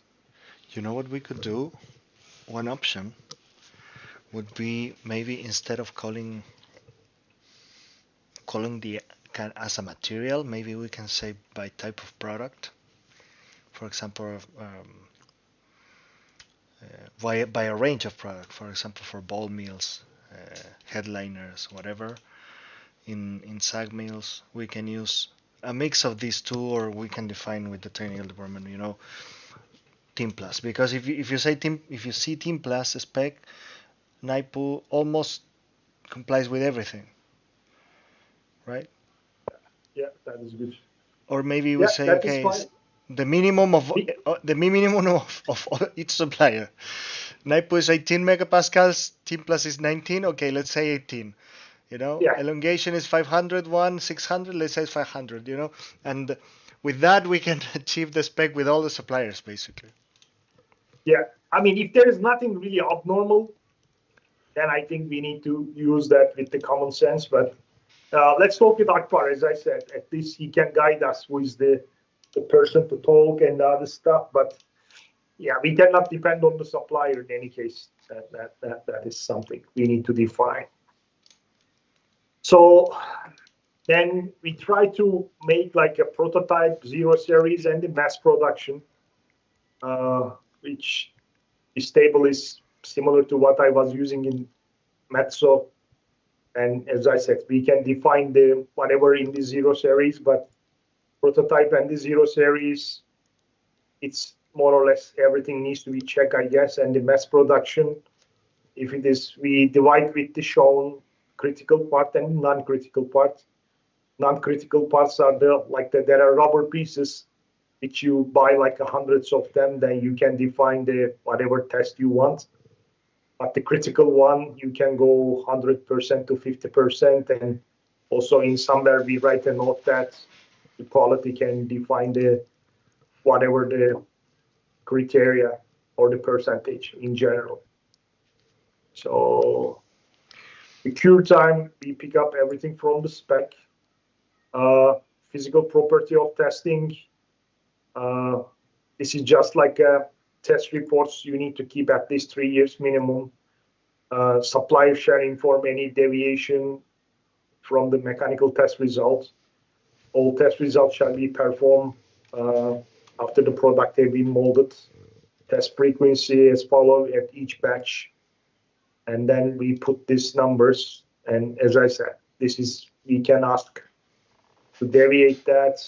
You know what we could do? One option would be maybe instead of calling the can as a material, maybe we can say by type of product. For example, by a range of product. For example, for ball mills, headliners, whatever. In sag mills, we can use a mix of these two, or we can define with the technical department, Team Plus. Because if you see Team Plus spec, Naipu almost complies with everything, right?
Yeah, that is good.
Or maybe we say, okay, the minimum of each supplier. Naipu is 18 megapascals, Team Plus is 19. Okay, let's say 18. Elongation is 500, 600, let's say 500, and with that we can achieve the spec with all the suppliers, basically.
Yeah, I mean, if there is nothing really abnormal, then I think we need to use that with the common sense. But let's talk with Akbar. As I said, at least he can guide us who is the person to talk and other stuff. But we cannot depend on the supplier in any case. That is something we need to define. So then we try to make like a prototype 0 series and the mass production, which this table is similar to what I was using in Mezzo. And as I said, we can define the whatever in the 0 series, but prototype and the 0 series, it's more or less everything needs to be checked, I guess. And the mass production, if it is, we divide with the shown critical part and non-critical part. Non-critical parts are there are rubber pieces which you buy like hundreds of them, then you can define the whatever test you want. But the critical one, you can go 100% to 50%, and also in somewhere we write a note that the quality can define the whatever the criteria or the percentage in general. So the cure time, we pick up everything from the spec. Physical property of testing. This is just like test reports. You need to keep at least 3 years minimum. Supplier shall inform any deviation from the mechanical test results. All test results shall be performed after the product has been molded. test frequency as followed at each batch. And then we put these numbers. And as I said, this is, we can ask to deviate that.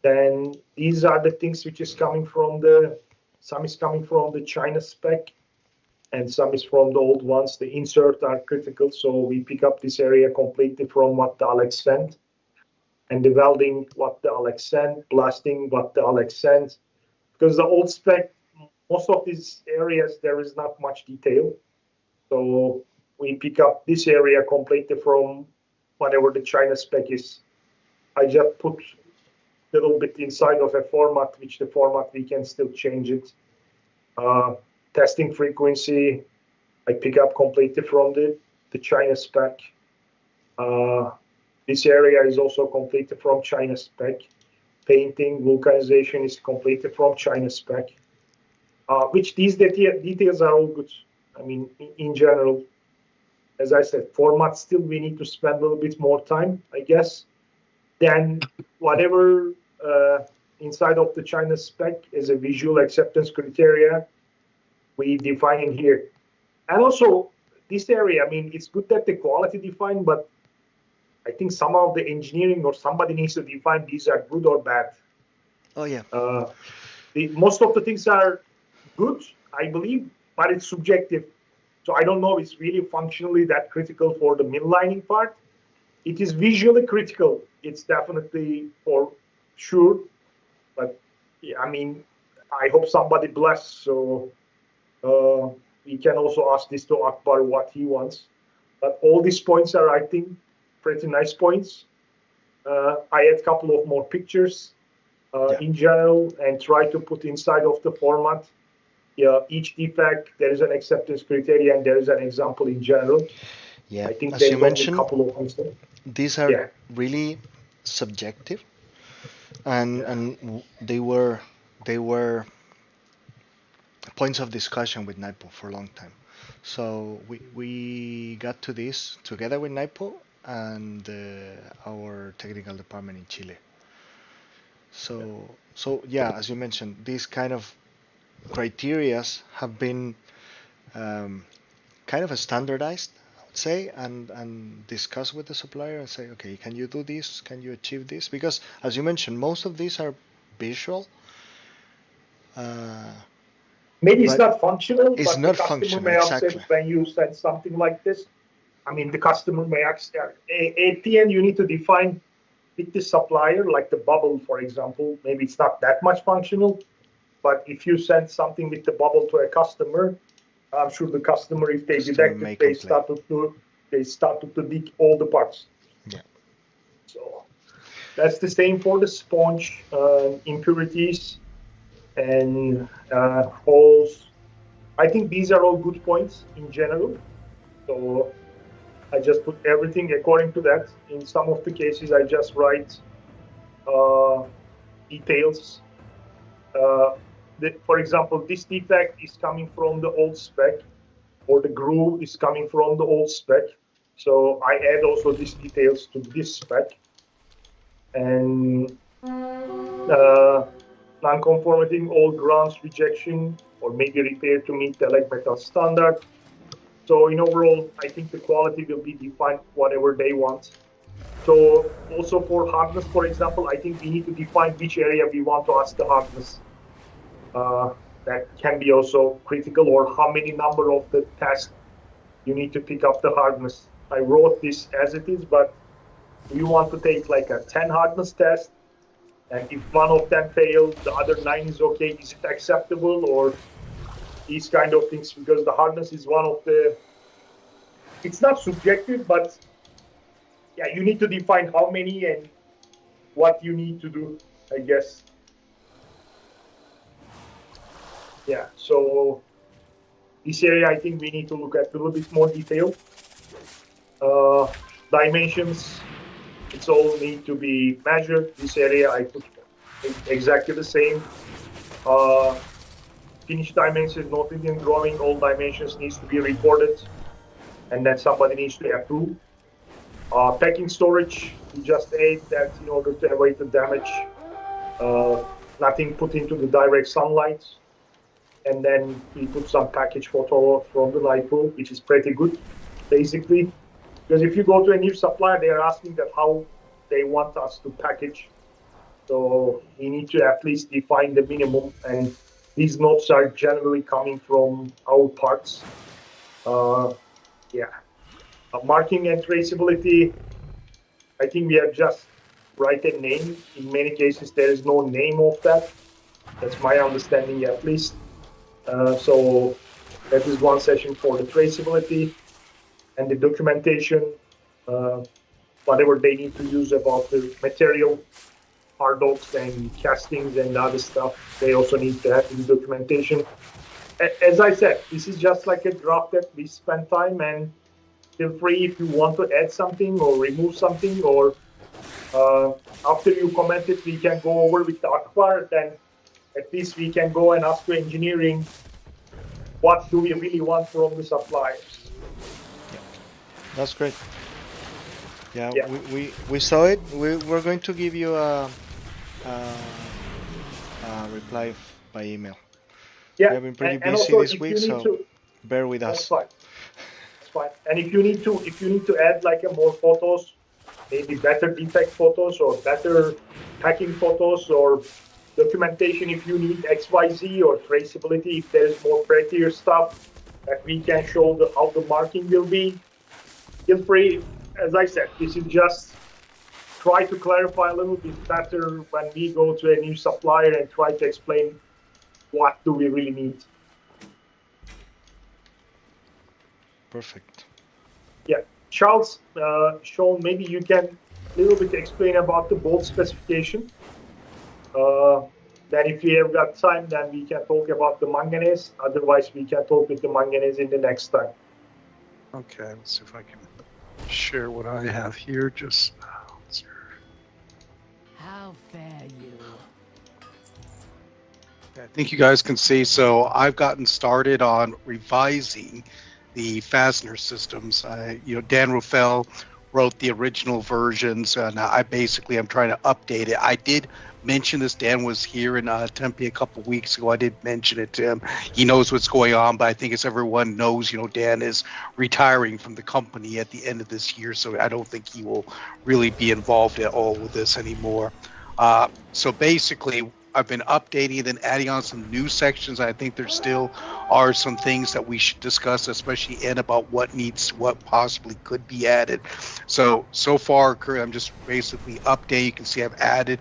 Then these are the things which is coming from some is coming from the China spec and some is from the old ones. The insert are critical. So we pick up this area completely from what the Alex sent. And the welding, what the Alex sent, blasting, what the Alex sent. Because the old spec, most of these areas, there is not much detail. So we pick up this area completely from whatever the China spec is. I just put a little bit inside of a format, which the format we can still change it. Testing frequency, I pick up completely from the China spec. This area is also completely from China spec. Painting, vulcanization is completely from China spec. Which these details are all good. I mean, in general, as I said, format still we need to spend a little bit more time, I guess. Then whatever inside of the China spec is a visual acceptance criteria, we define in here. And also this area, I mean, it's good that the quality defined, but I think somehow the engineering or somebody needs to define these are good or bad.
Oh yeah.
Most of the things are good, I believe, but it's subjective. So I don't know if it's really functionally that critical for the mill lining part. It is visually critical. It's definitely for sure. But yeah, I mean, I hope somebody bless. So we can also ask this to Akbar what he wants. But all these points are, I think, pretty nice points. I add a couple of more pictures in general and try to put inside of the format. Yeah, each defect, there is an acceptance criteria and there is an example in general.
Yeah,
I think
as you mentioned,
a couple of points.
These are really subjective, and they were points of discussion with NIPO for a long time. So we got to this together with NIPO and our technical department in Chile. So yeah, as you mentioned, these kind of criterias have been kind of standardized, I would say, and discussed with the supplier and say, okay, can you do this? Can you achieve this? Because as you mentioned, most of these are visual.
Maybe it's not functional,
it's
but
not
the customer
functional,
may
exactly.
upset when you said something like this. I mean, the customer may accept. At the end, you need to define with the supplier, like the bubble, for example. Maybe it's not that much functional, but if you send something with the bubble to a customer, I'm sure the customer, if they detect it, they started to dig all the parts.
Yeah.
So that's the same for the sponge, impurities and holes. I think these are all good points in general. So I just put everything according to that. In some of the cases, I just write details. For example, this defect is coming from the old spec, or the groove is coming from the old spec. So I add also these details to this spec. And non-conformity, all grounds rejection, or maybe repair to meet the like metal standard. So in overall, I think the quality will be defined whatever they want. So also for hardness, for example, I think we need to define which area we want to ask the hardness. That can be also critical, or how many number of the tests you need to pick up the hardness. I wrote this as it is, but you want to take like a 10 hardness test, and if one of them fails, the other 9 is okay. Is it acceptable, or these kind of things? Because the hardness is one of the, it's not subjective, but yeah, you need to define how many and what you need to do, I guess. Yeah, so this area, I think we need to look at a little bit more detail. Dimensions, it's all need to be measured. This area, I put exactly the same. Finished dimensions, noted in drawing, all dimensions needs to be recorded, and then somebody needs to approve. Packing storage, we just add that in order to avoid the damage. Nothing put into the direct sunlight. and then we put some package photo from the light pool, which is pretty good, basically. Because if you go to a new supplier, they are asking that how they want us to package. So we need to at least define the minimum, and these notes are generally coming from our parts. Marking and traceability, I think we have just write a name. In many cases, there is no name of that. That's my understanding, at least. So that is one session for the traceability and the documentation, whatever they need to use about the material, RDocs and castings and other stuff. They also need to have in documentation. As I said, this is just like a draft that we spend time, and feel free if you want to add something or remove something, or after you comment it, we can go over with the Akbar, then at least we can go and ask to engineering what do we really want from the suppliers.
That's great. Yeah. We saw it. We're going to give you a reply by email.
Yeah,
we have been pretty busy
also,
this week, so bear with us.
That's fine. That's fine. And if you need to add like more photos, maybe better defect photos or better packing photos or documentation, if you need XYZ or traceability, if there is more prettier stuff that we can show how the marking will be, feel free. As I said, this is just try to clarify a little bit better when we go to a new supplier and try to explain what do we really need.
Perfect.
Yeah, Charles, Sean, maybe you can a little bit explain about the bolt specification. Then if we have got time, then we can talk about the manganese. Otherwise, we can talk with the manganese in the next time.
Okay, let's see if I can share what I have here. Just
How fare you?
I think you guys can see. So I've gotten started on revising the fastener systems. Dan Ruffel wrote the original versions, and I basically am trying to update it. I did mention this. Dan was here in Tempe a couple of weeks ago. I did mention it to him. He knows what's going on, but I think as everyone knows, Dan is retiring from the company at the end of this year, so I don't think he will really be involved at all with this anymore. So basically, I've been updating and then adding on some new sections. I think there still are some things that we should discuss, especially in about what possibly could be added. So far, I'm just basically updating. You can see I've added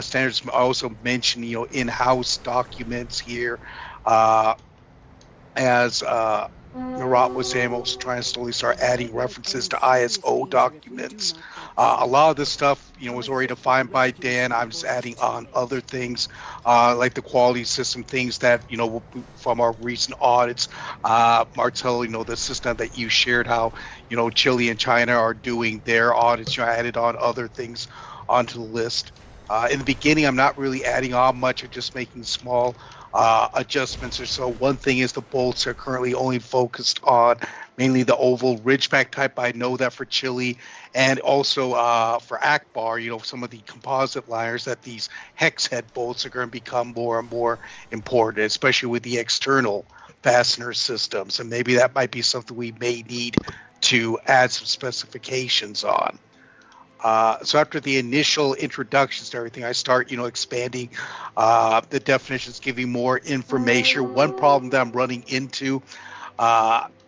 standards. I also mentioned, in-house documents here. As Narat was saying, I'm also trying to slowly start adding references to ISO documents. A lot of this stuff, was already defined by Dan. I'm just adding on other things, like the quality system, things that, from our recent audits. Martel, the system that you shared, how, Chile and China are doing their audits. I added on other things onto the list. In the beginning, I'm not really adding on much. I'm just making small adjustments or so. One thing is the bolts are currently only focused on mainly the oval Ridgeback type. I know that for Chile and also for Akbar, some of the composite liners, that these hex head bolts are going to become more and more important, especially with the external fastener systems. And maybe that might be something we may need to add some specifications on. So after the initial introductions to everything, I start, expanding the definitions, giving more information. One problem that I'm running into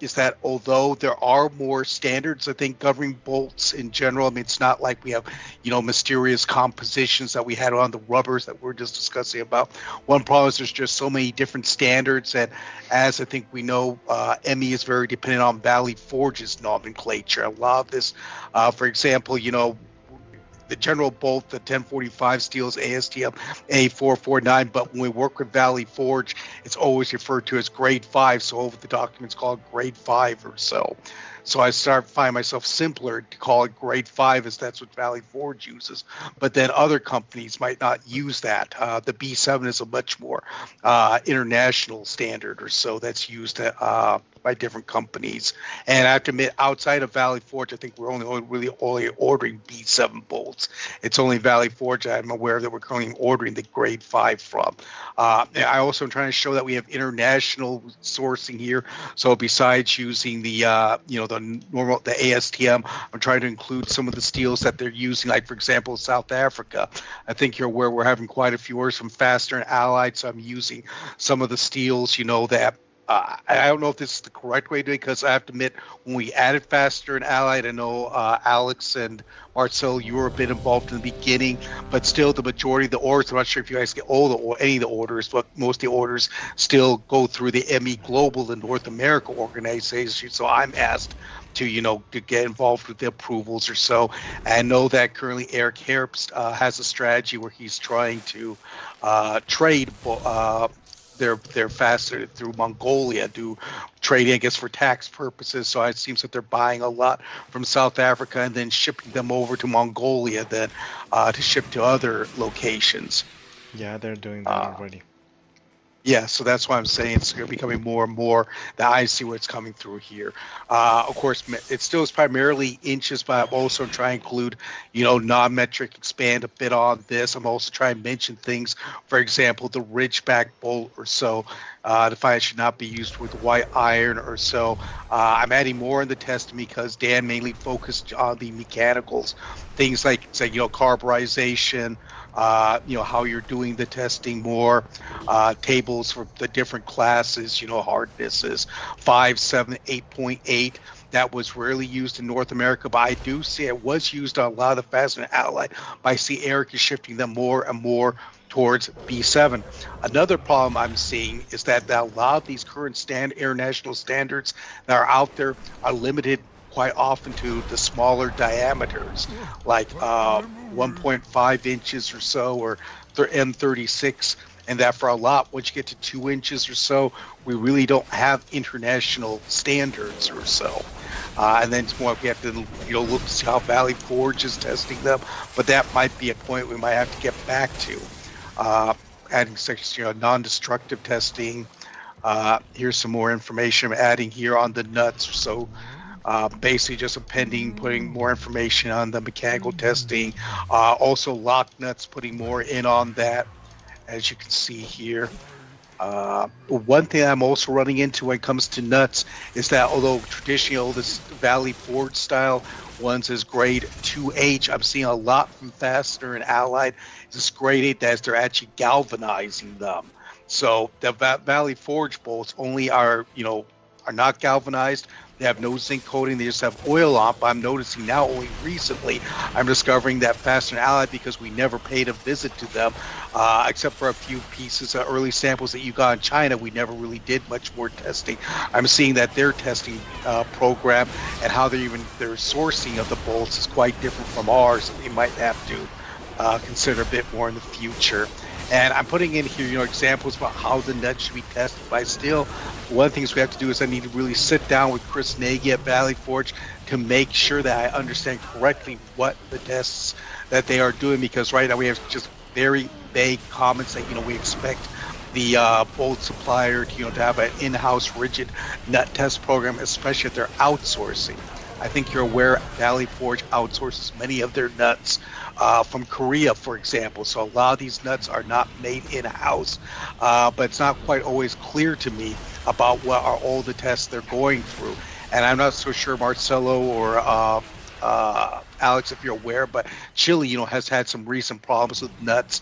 is that although there are more standards, I think, governing bolts in general, it's not like we have, mysterious compositions that we had on the rubbers that we're just discussing about. One problem is there's just so many different standards, and as I think we know, ME is very dependent on Valley Forge's nomenclature. A lot of this, for example, the general bolt, the 1045 steels ASTM A449, but when we work with Valley Forge, it's always referred to as grade 5, so over the documents called grade 5 or so. So I find myself simpler to call it grade 5, as that's what Valley Forge uses. But then other companies might not use that. The B7 is a much more international standard or so that's used by different companies. And I have to admit, outside of Valley Forge, I think we're only ordering B7 bolts. It's only Valley Forge I'm aware that we're currently ordering the grade 5 from. I also am trying to show that we have international sourcing here. So besides using the the ASTM, I'm trying to include some of the steels that they're using, like for example South Africa. I think you're aware we're having quite a few orders from Faster and Allied, so I'm using some of the steels, that I don't know if this is the correct way to do it, because I have to admit, when we added Faster and Allied, I know Alex and Marcel, you were a bit involved in the beginning, but still the majority of the orders, I'm not sure if you guys get any of the orders, but most of the orders still go through the ME Global, the North America organization. So I'm asked to get involved with the approvals or so. And I know that currently Eric Herbst has a strategy where he's trying to trade their faster through Mongolia, do trading, I guess, for tax purposes. So it seems that they're buying a lot from South Africa and then shipping them over to Mongolia then to ship to other locations.
Yeah, they're doing that already.
Yeah, so that's why I'm saying it's becoming more and more that I see what's coming through here. Of course, it still is primarily inches, but I'm also trying to include, non-metric, expand a bit on this. I'm also trying to mention things, for example, the Ridgeback bolt or so, to find it should not be used with white iron or so. I'm adding more in the testing because Dan mainly focused on the mechanicals, things like carburization, how you're doing the testing more, tables for the different classes, hardnesses, 5, 7, 8.8. That was rarely used in North America, but I do see it was used on a lot of the Faster and Allied. But I see Eric is shifting them more and more towards B7. Another problem I'm seeing is that a lot of these current international standards that are out there are limited quite often to the smaller diameters, like 1.5 inches or so, or M36, and that for a lot, once you get to 2 inches or so, we really don't have international standards or so. And then it's more we have to look to see how Valley Forge is testing them, but that might be a point we might have to get back to. Adding such non-destructive testing. Here's some more information I'm adding here on the nuts. So basically just putting more information on the mechanical testing. Also lock nuts, putting more in on that, as you can see here. One thing I'm also running into when it comes to nuts is that although traditional this Valley Forge style ones is grade 2H, I'm seeing a lot from Faster and Allied. This grade 8 that they're actually galvanizing them. So the Valley Forge bolts only are not galvanized. They have no zinc coating. They just have oil on. But I'm noticing now, only recently, I'm discovering that Faster and Allied, because we never paid a visit to them, except for a few pieces of early samples that you got in China, we never really did much more testing. I'm seeing that their testing program and how their sourcing of the bolts is quite different from ours. So they might have to consider a bit more in the future. And I'm putting in here, examples about how the nuts should be tested by steel. One of the things we have to do is I need to really sit down with Chris Nagy at Valley Forge to make sure that I understand correctly what the tests that they are doing, because right now we have just very vague comments that, we expect the bolt supplier to have an in-house rigid nut test program, especially if they're outsourcing. I think you're aware Valley Forge outsources many of their nuts from Korea, for example. So a lot of these nuts are not made in-house, but it's not quite always clear to me about what are all the tests they're going through. And I'm not so sure Marcelo or Alex, if you're aware, but Chile, has had some recent problems with nuts,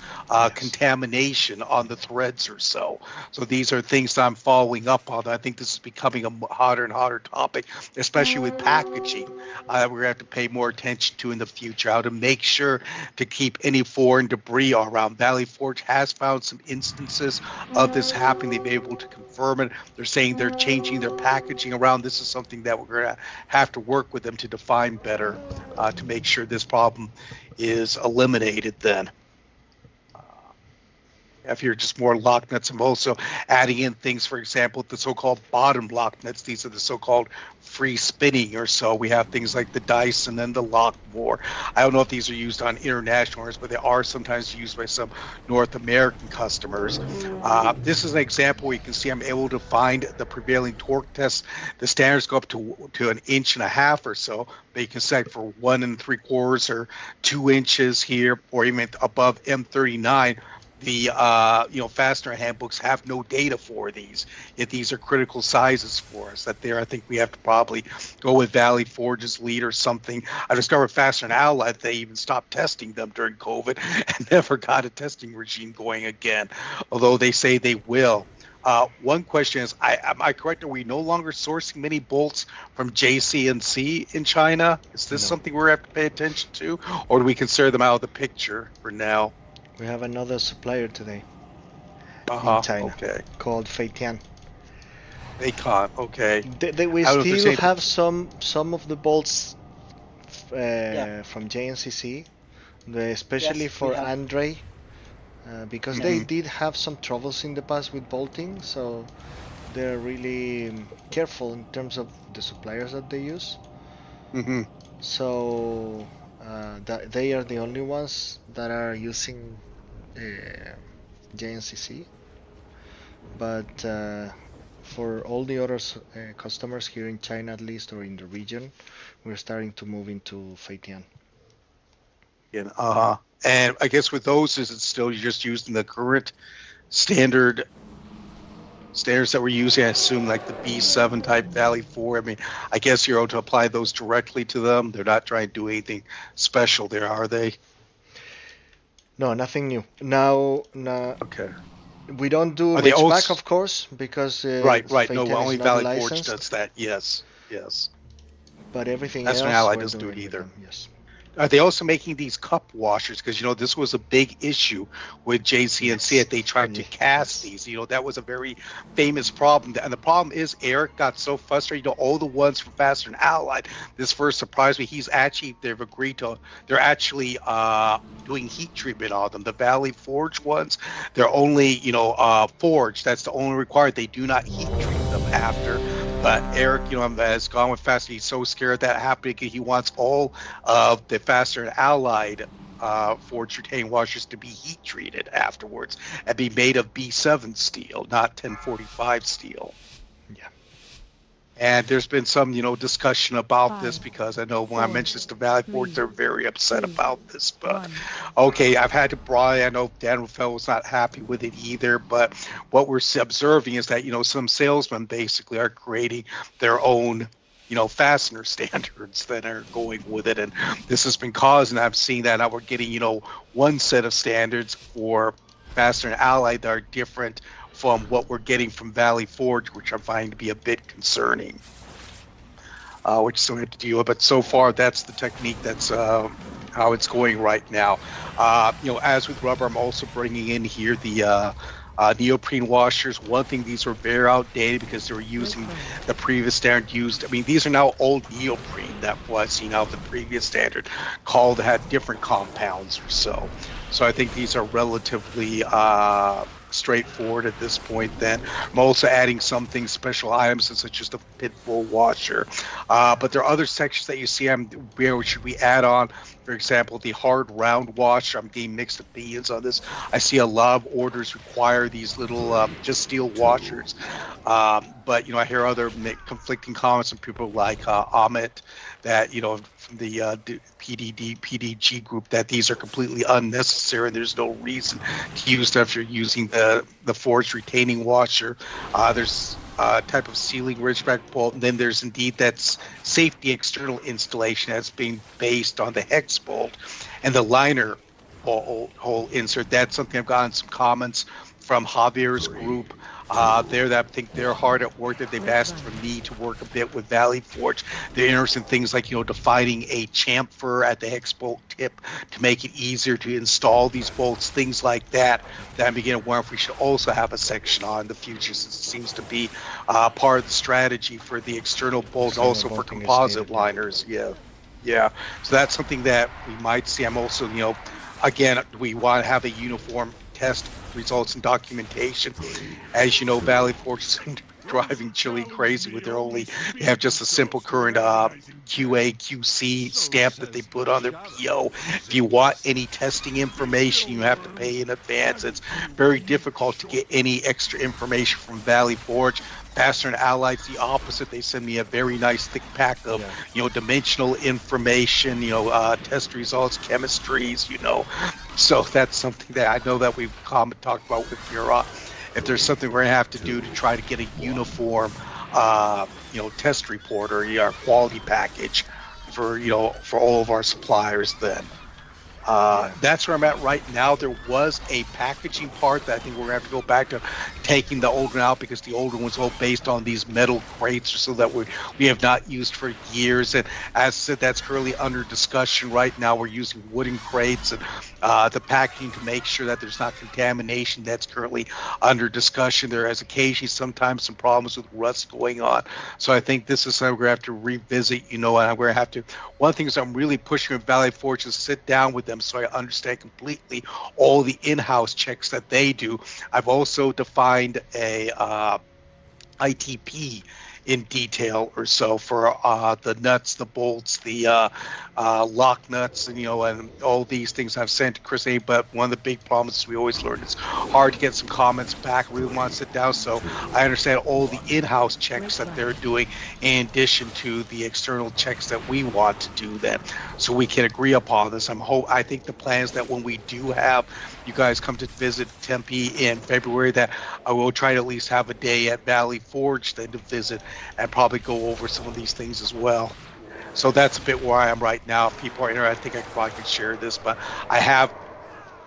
contamination on the threads or so. So these are things that I'm following up on. I think this is becoming a hotter and hotter topic, especially with packaging. We're going to have to pay more attention to in the future, how to make sure to keep any foreign debris around. Valley Forge has found some instances of this happening. They've been able to confirm it. They're saying they're changing their packaging around. This is something that we're going to have to work with them to define better, to make sure this problem is eliminated then. If you're just more lock nuts, I'm also adding in things, for example, the so-called bottom lock nuts. These are the so-called free spinning or so. We have things like the dice and then the lock more. I don't know if these are used on international orders, but they are sometimes used by some North American customers. This is an example where you can see I'm able to find the prevailing torque test. The standards go up to 1.5 inches or so, but you can set for 1 3/4 or 2 inches here, or even above M39. The fastener handbooks have no data for these. Yet these are critical sizes for us. That there, I think we have to probably go with Valley Forge's lead or something. I discovered Fastener and Ally, they even stopped testing them during COVID and never got a testing regime going again, although they say they will. One question is, am I correct? Are we no longer sourcing many bolts from JC&C in China? Is this something we have to pay attention to, or do we consider them out of the picture for now?
We have another supplier today in China called Feitian.
Okay.
We still have some of the bolts from JNCC, especially for Andre, because they did have some troubles in the past with bolting, so they're really careful in terms of the suppliers that they use. So that they are the only ones that are using JNCC, but for all the other customers here in China, at least, or in the region, we're starting to move into Feitian.
And I guess with those, is it still you're just using the current standards that we're using? I assume like the B7 type Valley 4. I mean, I guess you're able to apply those directly to them. They're not trying to do anything special there, are they?
No, nothing new. Now,
okay.
We don't do Ridgeback, of course, because
right. No, only Valley Forge does that. Yes.
But everything
else, Ally doesn't do it either.
Yes.
Are they also making these cup washers? Because, this was a big issue with JC&C that they tried to cast these. That was a very famous problem. And the problem is Eric got so frustrated. All the ones from Faster and Allied, this first surprised me. They're actually doing heat treatment on them. The Valley Forge ones, they're only, forged. That's the only required. They do not heat treat them after. But Eric, has gone with Faster. He's so scared that happening. He wants all of the Faster and Allied forged retaining washers to be heat treated afterwards and be made of B7 steel, not 1045 steel.
Yeah.
And there's been some, discussion about this, because I know when I mentioned this to Valley Forge, they're very upset about this. But okay, I've had to I know Dan Rafael was not happy with it either. But what we're observing is that, some salesmen basically are creating their own, fastener standards that are going with it. And this has been causing, I'm seeing that now we're getting, one set of standards for Fastener and Allied that are different from what we're getting from Valley Forge, which I'm finding to be a bit concerning. Which still have to deal with, but so far that's the technique. That's how it's going right now. As with rubber, I'm also bringing in here the neoprene washers. One thing, these were very outdated because they were using the previous standard used. I mean, these are now old neoprene that was, the previous standard had different compounds or so. So I think these are relatively straightforward at this point. Then I'm also adding something special items such as the pitbull washer, but there are other sections that you see where should we add on. For example, the hard round washer, I'm getting mixed opinions on this. I see a lot of orders require these little just steel washers, but I hear other conflicting comments from people like Amit that from the PDG group, that these are completely unnecessary and there's no reason to use them if you're using the forged retaining washer. There's a type of sealing ridgeback bolt, and then there's indeed that's safety external installation that's being based on the hex bolt and the liner hole insert. That's something I've gotten some comments from Javier's group. I think they're hard at work, that they've asked for me to work a bit with Valley Forge. They're interested in things like, defining a chamfer at the hex bolt tip to make it easier to install these bolts, things like that. That I'm beginning to wonder if we should also have a section on in the future, since it seems to be part of the strategy for the external bolts, also for composite liners. Yeah. So that's something that we might see. I'm also, again, we want to have a uniform test results and documentation. As you know, Valley Forge is driving Chile crazy with they have just a simple current QA QC stamp that they put on their PO. If you want any testing information, you have to pay in advance. It's very difficult to get any extra information from Valley Forge. Faster and Allied's the opposite. They send me a very nice thick pack of dimensional information, test results, chemistries, So that's something that I know that we've talked about with Bureau. If there's something we're gonna have to do to try to get a uniform, test report or quality package for all of our suppliers, then that's where I'm at right now. There was a packaging part that I think we're gonna have to go back to taking the old one out, because the older one's all based on these metal crates, so that we have not used for years. And as I said, that's currently under discussion right now. We're using wooden crates and the packaging to make sure that there's not contamination. That's currently under discussion. There is occasionally sometimes some problems with rust going on. So I think this is something we're gonna have to revisit, and I'm gonna have to. One of the things I'm really pushing with Valley Forge is sit down with them so I understand completely all the in-house checks that they do. I've also defined a ITP in detail or so for the nuts, the bolts, the lock nuts, and all these things I've sent to Chris A. But one of the big problems we always learn, it's hard to get some comments back. We really want to sit down, so I understand all the in-house checks that they're doing in addition to the external checks that we want to do then, so we can agree upon this. I think the plan is that when we do have you guys come to visit Tempe in February, that I will try to at least have a day at Valley Forge then to visit and probably go over some of these things as well. So that's a bit where I am right now. If people are interested, I think I probably could share this, but I have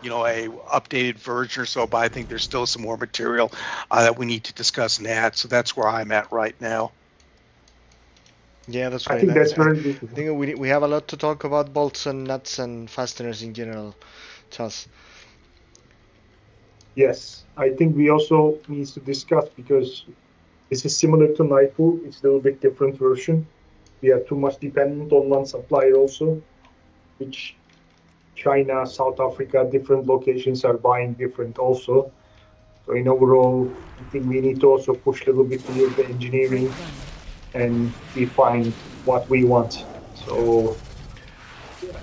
a updated version or so, but I think there's still some more material that we need to discuss and add. So that's where I'm at right now.
Yeah, that's right.
I think that's very good.
I think we have a lot to talk about bolts and nuts and fasteners in general, Charles.
Yes, I think we also need to discuss, because this is similar to Nightpool. It's a little bit different version. We are too much dependent on one supplier also, which China, South Africa, different locations are buying different also. So in overall, I think we need to also push a little bit to the engineering and define what we want. So,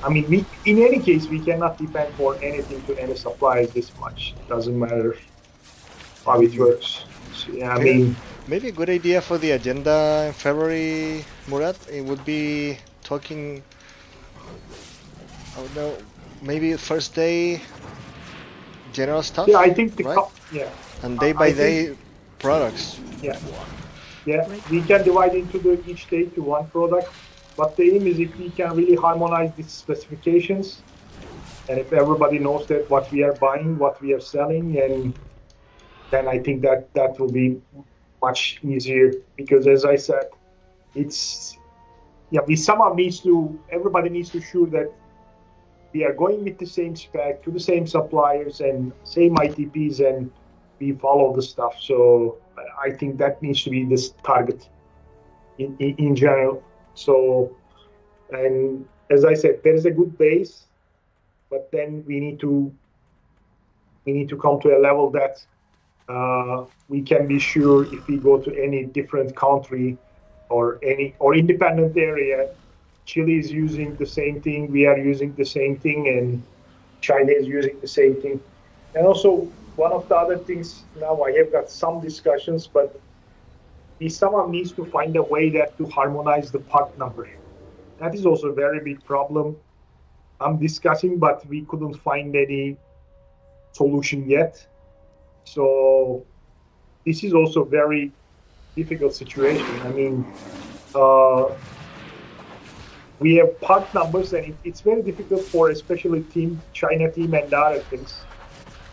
in any case, we cannot depend for anything to any suppliers this much. It doesn't matter how it works. So,
maybe a good idea for the agenda in February, Murat, it would be talking, I don't know, maybe first day general stuff.
Yeah, I think
and day by day products.
Yeah, we can divide into each day to one product. But the aim is, if we can really harmonize these specifications, and if everybody knows that what we are buying, what we are selling, and then I think that will be much easier. Because as I said, everybody needs to sure that we are going with the same spec to the same suppliers and same ITPs, and we follow the stuff. So I think that needs to be this target in general. So, and as I said, there is a good base, but then we need to come to a level that we can be sure if we go to any different country or independent area, Chile is using the same thing, we are using the same thing, and China is using the same thing. And also, one of the other things, now I have got some discussions, but someone needs to find a way to harmonize the part number. That is also a very big problem I'm discussing, but we couldn't find any solution yet. So this is also a very difficult situation. We have part numbers, and it's very difficult for especially China team and other things.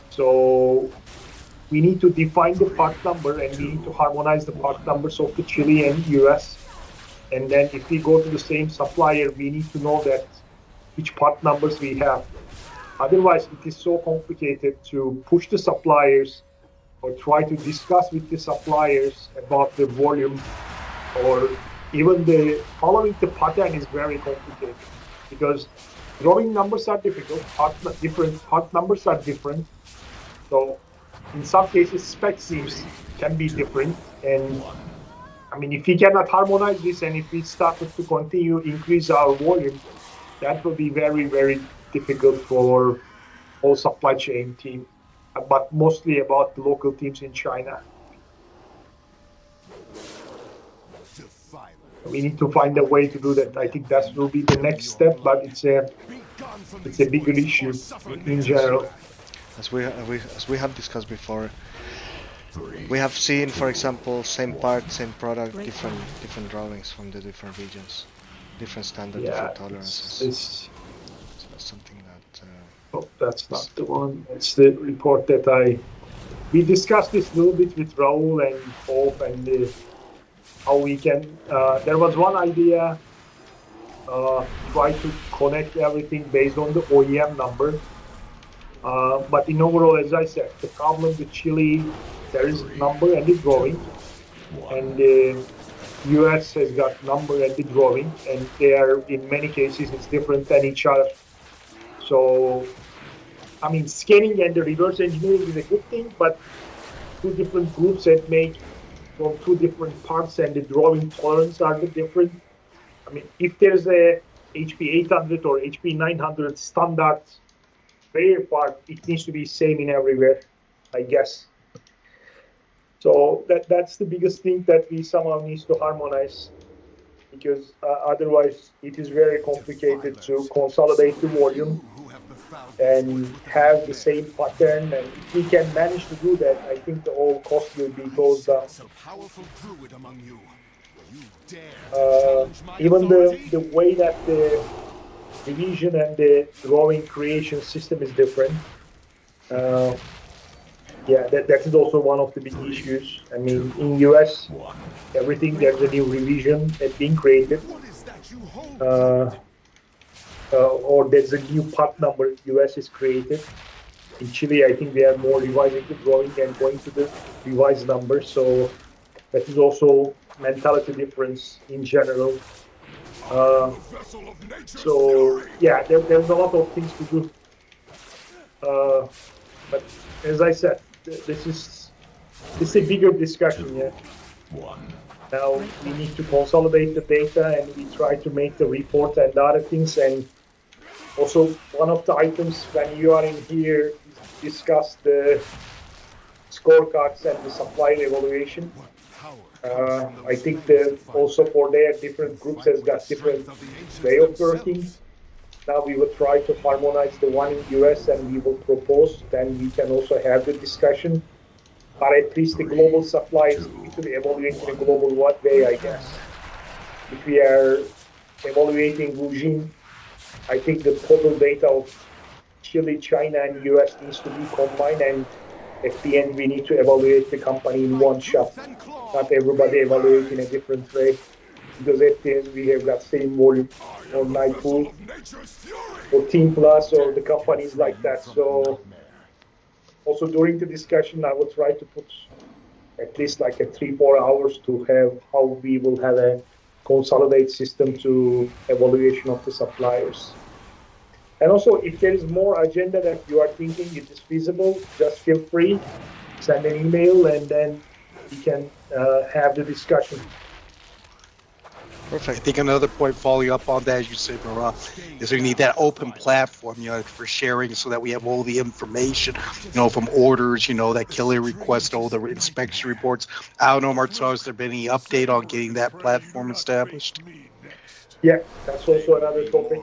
So we need to define the part number, and we need to harmonize the part numbers of the Chile and US. And then if we go to the same supplier, we need to know that which part numbers we have. Otherwise, it is so complicated to push the suppliers or try to discuss with the suppliers about the volume, or even following the pattern is very complicated, because drawing numbers are difficult, different part numbers are different. So in some cases spec seems can be different. And I mean, if we cannot harmonize this and if we started to continue increase our volume, that will be very, very difficult for all supply chain team, but mostly about the local teams in China. We need to find a way to do that. I think that will be the next step, but it's a bigger issue in general.
As we have discussed before, we have seen, for example, same part, same product, different drawings from the different regions, different standards, different tolerances. So that's something that.
Oh, that's not the one. It's the report that we discussed this a little bit with Raul and Hope and how we can. There was one idea. Try to connect everything based on the OEM number. But in overall, as I said, the problem with Chile, there is number and it's growing, and the US has got number and it's growing, and they are in many cases it's different than each other. So, I mean, scanning and the reverse engineering is a good thing, but two different groups that make from two different parts and the drawing tolerance are the different. I mean, if there's a HP 800 or HP 900 standard rare part, it needs to be same in everywhere, I guess. So that's the biggest thing that we somehow needs to harmonize, because otherwise it is very complicated to consolidate the volume and have the same pattern. And if we can manage to do that, I think the whole cost will be goes down. Even the way that the division and the drawing creation system is different. Yeah, that is also one of the big issues. I mean, in US, everything there's a new revision that's being created, or there's a new part number US is created. In Chile, I think they are more revising the drawing and going to the revised number. So that is also mentality difference in general. So yeah, there's a lot of things to do. But as I said, this is a bigger discussion. Yeah. Now we need to consolidate the data and we try to make the report and other things. And also one of the items when you are in here is discuss the scorecards and the supply evaluation. I think that also for their different groups has got different way of working. Now we will try to harmonize the one in US and we will propose, then we can also have the discussion. But at least the global supplies need to be evaluated in a global way, I guess. If we are evaluating regime, I think the total data of Chile, China, and US needs to be combined, and at the end we need to evaluate the company in one shot. Not everybody evaluate in a different way, because at the end we have got same volume or Nightpool or Team Plus or the companies like that. So also during the discussion, I will try to put at least like a 3-4 hours to have how we will have a consolidate system to evaluation of the suppliers. And also, if there is more agenda that you are thinking it is feasible, just feel free, send an email, and then we can have the discussion.
Perfect. I think another point following up on that, as you said, Marat, is we need that open platform, for sharing, so that we have all the information, from orders, that killer request, all the inspection reports. I don't know, Marcel, has there been any update on getting that platform established?
Yeah, that's also another topic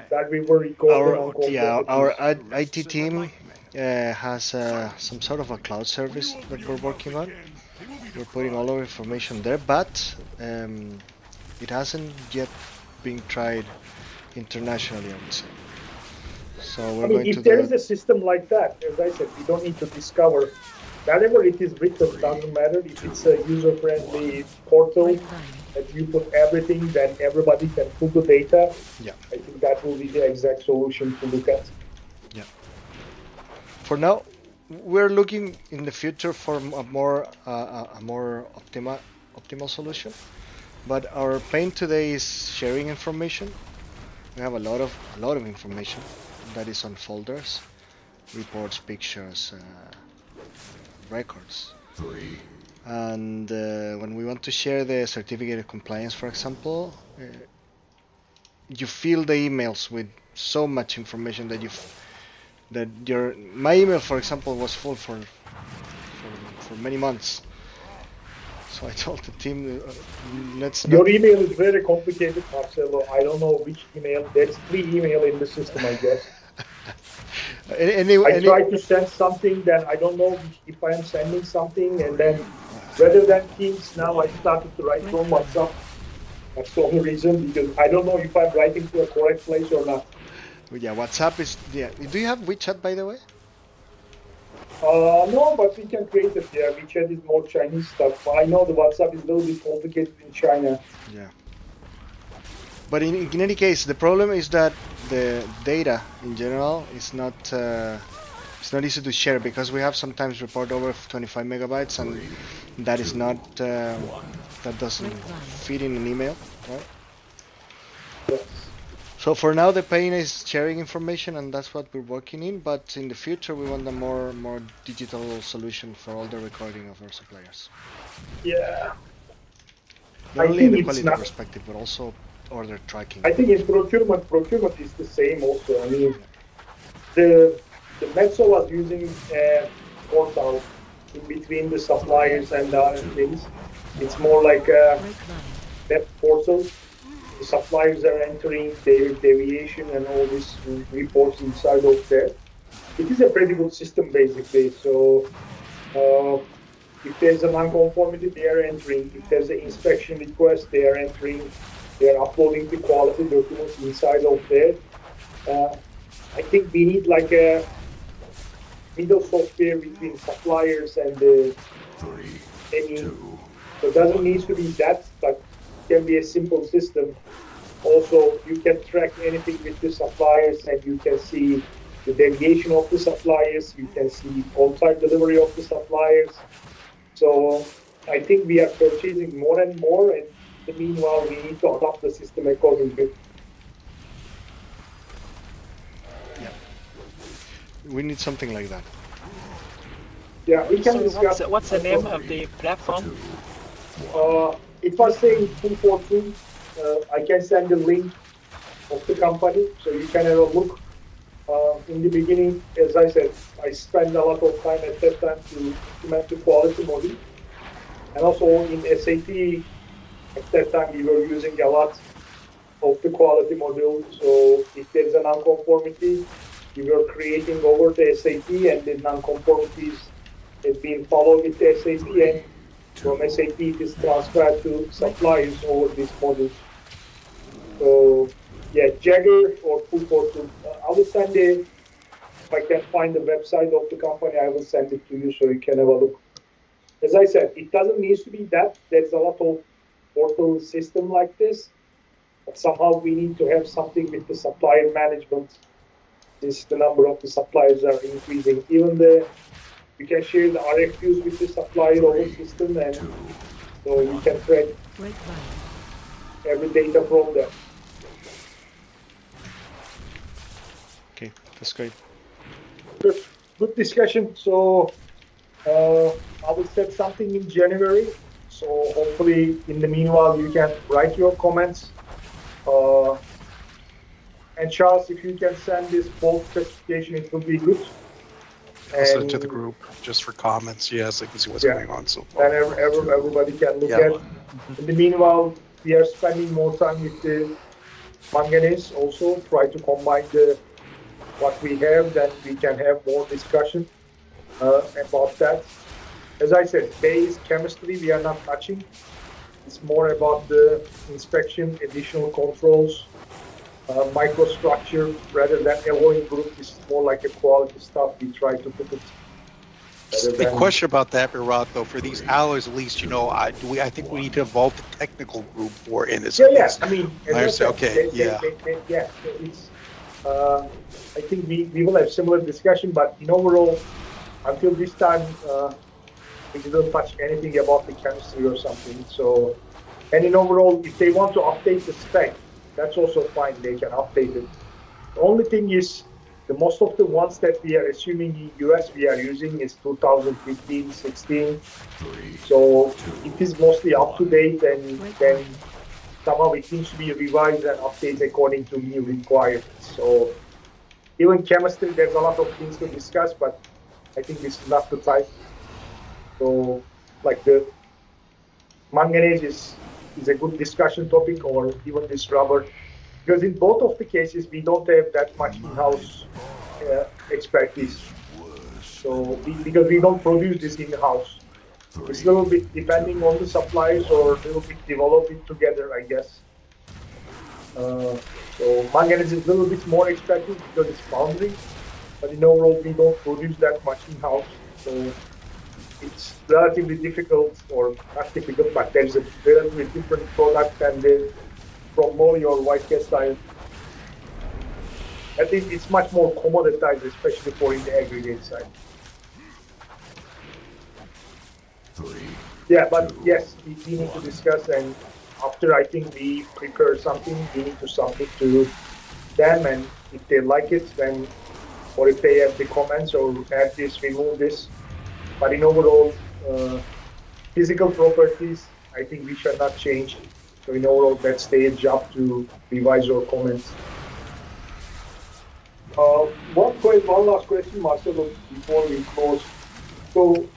that we were recording.
Our IT team has some sort of a cloud service that we're working on. We're putting all our information there, but it hasn't yet been tried internationally, I would say. So we're going
if there is a system like that, as I said, we don't need to discover. Wherever it is written, doesn't matter. If it's a user-friendly portal that you put everything, then everybody can pull the data.
Yeah.
I think that will be the exact solution to look at.
Yeah. For now, we're looking in the future for a more optimal solution. But our pain today is sharing information. We have a lot of information that is on folders, reports, pictures, records.
3,
And when we want to share the certificate of compliance, for example, you fill the emails with so much information that my email, for example, was full for many months. So I told the team, let's
Your
not.
email is very complicated, Marcelo. I don't know which email. There's 3 email in the system, I guess. I tried to send something, then I don't know if I am sending something, and then rather than Teams, now I started to write from WhatsApp. That's the only reason, because I don't know if I'm writing to a correct place or not.
Yeah, WhatsApp is. Yeah. Do you have WeChat, by the way?
No, but we can create it. Yeah, WeChat is more Chinese stuff. I know the WhatsApp is a little bit complicated in China.
Yeah. But in any case, the problem is that the data in general is not it's not easy to share, because we have sometimes report over 25 megabytes, and that is not that doesn't fit in an email, right?
Yes.
So for now, the pain is sharing information, and that's what we're working in. But in the future, we want a more digital solution for all the recording of our suppliers.
Yeah.
Not only in the quality perspective, but also order tracking.
I think in procurement is the same also. I mean, the Metso was using a portal in between the suppliers and the other things. It's more like a web portal. The suppliers are entering their deviation and all these reports inside of there. It is a pretty good system basically. So if there's a non-conformity, they are entering. If there's an inspection request, they are entering. They are uploading the quality documents inside of there. I think we need like a middle software between suppliers and the So it doesn't need to be that, but it can be a simple system. Also, you can track anything with the suppliers, and you can see the deviation of the suppliers. You can see on-time delivery of the suppliers. So I think we are purchasing more and more, and in the meanwhile, we need to adapt the system accordingly.
Yeah, we need something like that.
Yeah, we can discuss.
What's the name of the platform?
It was saying 242. I can send the link of the company, so you can have a look. In the beginning, as I said, I spent a lot of time at that time to implement the quality model. And also in SAP, at that time, we were using a lot of the quality module. So if there's a non-conformity, we were creating over the SAP, and the non-conformities had been followed with the SAP, and from SAP it is transferred to suppliers over this module. So yeah, Jagger or 242. I will send it. If I can find the website of the company, I will send it to you so you can have a look. As I said, it doesn't need to be that. There's a lot of portal system like this, but somehow we need to have something with the supplier management. Since the number of the suppliers are increasing, even we can share the RFQs with the supplier over system, and so we can track every data from them.
Okay, that's great.
Good discussion. So I will set something in January. So hopefully, in the meanwhile, you can write your comments. And Charles, if you can send this both specification, it will be good.
I'll send it to the group just for comments. Yes, I can see what's going on so far.
And everybody can look at. In the meanwhile, we are spending more time with the manganese also. Try to combine what we have, then we can have more discussion about that. As I said, base chemistry we are not touching. It's more about the inspection, additional controls, microstructure, rather than alloying group. This is more like a quality stuff. We try to put it.
The question about that, Virat, though, for these alloys, at least, I think we need to involve the technical group more in this.
Yeah. I mean,
it's.
I think we will have similar discussion, but in overall, until this time, we didn't touch anything about the chemistry or something. So, and in overall, if they want to update the spec, that's also fine. They can update it. The only thing is, the most of the ones that we are assuming in US we are using is 2015, 16. So it is mostly up to date, and then somehow it needs to be revised and updated according to new requirements. So even chemistry, there's a lot of things to discuss, but I think this is not the time. So like the manganese is a good discussion topic, or even this rubber, because in both of the cases we don't have that much in-house expertise. So because we don't produce this in-house, it's a little bit depending on the suppliers, or a little bit develop it together, I guess. So manganese is a little bit more expensive because it's foundry, but in overall we don't produce that much in-house. So it's relatively difficult, or not difficult, but there's a relatively different product than the from moly or white cast iron. I think it's much more commoditized, especially for in the aggregate side. Yeah, but yes, we need to discuss, and after I think we prepare something, we need to submit to them, and if they like it, then, or if they have the comments, or add this, remove this. But in overall, physical properties, I think we should not change. So in overall, that's their job to revise your comments. One last question, Marcelo, before we close. So,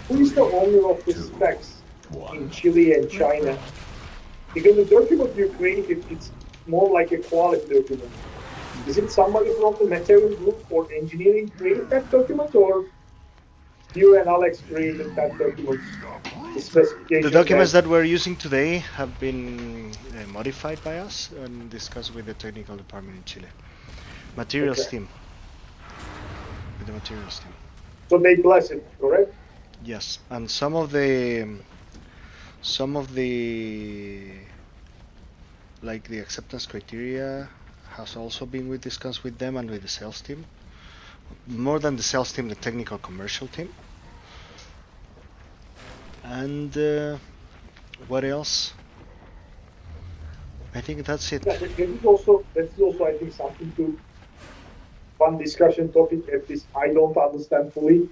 who is the owner of the specs in Chile and China? Because the document you created, it's more like a quality document. Is it somebody from the material group or engineering created that document, or you and Alex created that document?
The documents that we're using today have been modified by us and discussed with the technical department in Chile. Materials team. With the materials team.
So they bless it, correct?
Yes, and some of the like the acceptance criteria has also been discussed with them and with the sales team. More than the sales team, the technical commercial team. And what else? I think that's it.
Yeah, this is also I think something to one discussion topic, at least I don't understand fully.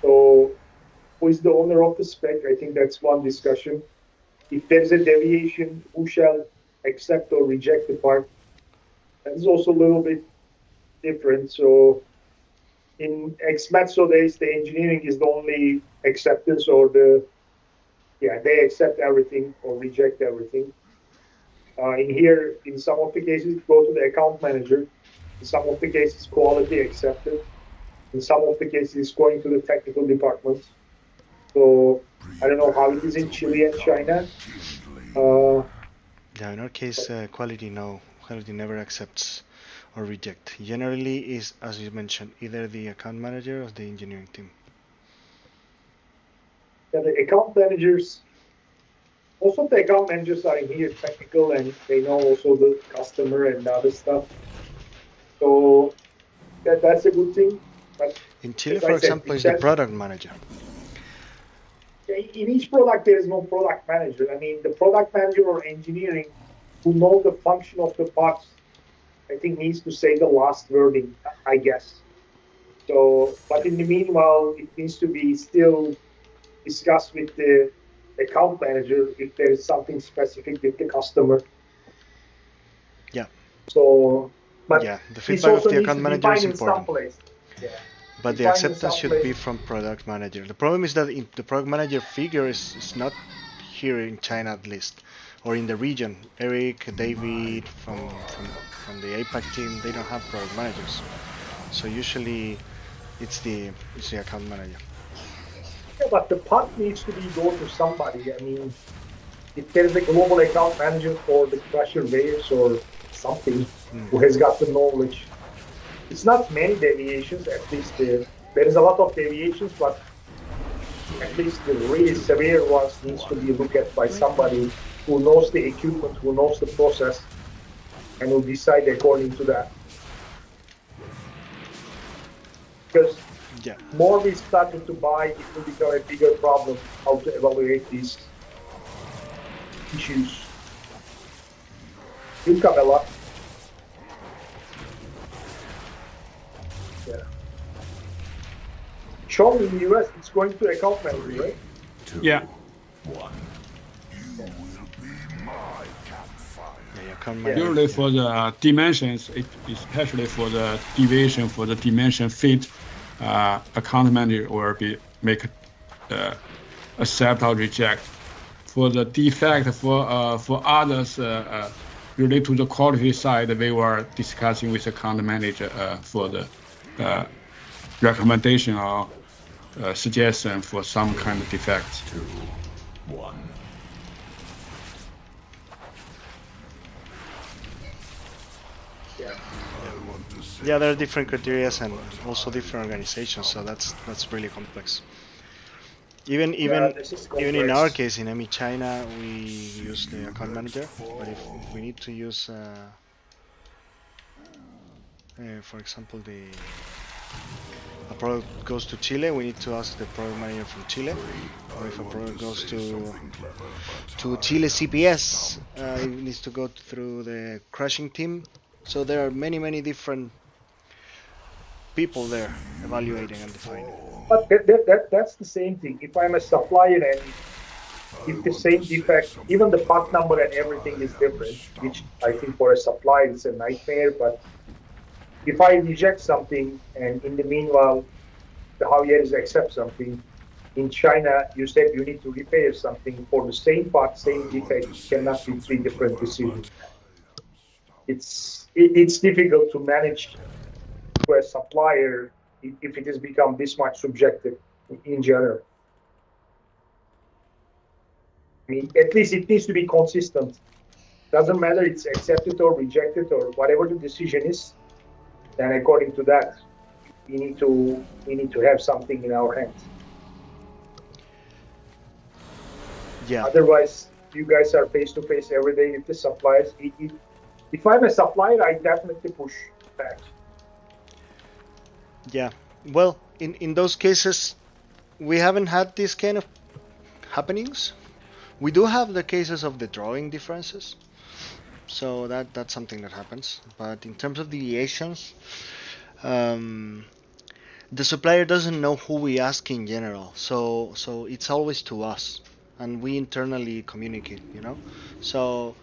So who is the owner of the spec? I think that's one discussion. If there's a deviation, who shall accept or reject the part? That is also a little bit different. So in Xmetso days, the engineering is the only acceptance, or they accept everything or reject everything. In here, in some of the cases, go to the account manager. In some of the cases, quality accepted. In some of the cases, going to the technical department. So I don't know how it is in Chile and China.
Yeah, in our case, quality never accepts or reject. Generally is, as you mentioned, either the account manager or the engineering team.
Yeah, the account managers, most of the account managers are in here technical, and they know also the customer and the other stuff. So that's a good thing. But
in Chile, for example, is the product manager.
In each product, there is no product manager. I mean, the product manager or engineering who know the function of the parts, I think, needs to say the last wording, I guess. So, but in the meanwhile, it needs to be still discussed with the account manager if there is something specific with the customer.
Yeah.
So, but
yeah, the feedback of the account manager is important.
Yeah.
But the acceptance should be from product manager. The problem is that the product manager figure is not here in China, at least, or in the region. Eric, David from the APAC team, they don't have product managers. So usually it's the account manager.
Yeah, but the part needs to be go to somebody. I mean, if there is a global account manager for the crusher waves or something who has got the knowledge. It's not many deviations, at least there is a lot of deviations, but at least the really severe ones needs to be looked at by somebody who knows the equipment, who knows the process, and will decide according to that. Because more we started to buy, it will become a bigger problem how to evaluate these issues. Think of a lot. Yeah. Sean, in the US, it's going to account manager, right?
Yeah. Usually for the dimensions, especially for the deviation, for the dimension fit, account manager will make accept or reject. For the defect, for others related to the quality side, we were discussing with account manager for the recommendation or suggestion for some kind of defects.
2, 1.
Yeah, there are different criteria and also different organizations, so that's really complex. Even in our case, in EMI China, we use the account manager, but if we need to use, for example, a product goes to Chile, we need to ask the product manager from Chile, or if a product goes to Chile CPS, it needs to go through the crushing team. So there are many different people there evaluating and defining.
But that's the same thing. If I'm a supplier and if the same defect, even the part number and everything is different, which I think for a supplier is a nightmare. But if I reject something and in the meanwhile the Javieris accept something, in China you said you need to repair something for the same part, same defect, it cannot be 3 different decisions. It's difficult to manage for a supplier if it has become this much subjective in general. I mean, at least it needs to be consistent. Doesn't matter it's accepted or rejected or whatever the decision is, then according to that, we need to have something in our hands.
Yeah.
Otherwise, you guys are face to face every day with the suppliers. If I'm a supplier, I definitely push back.
Yeah, well, in those cases, we haven't had this kind of happenings. We do have the cases of the drawing differences, so that's something that happens. But in terms of deviations, the supplier doesn't know who we ask in general, so it's always to us, and we internally communicate, you know. So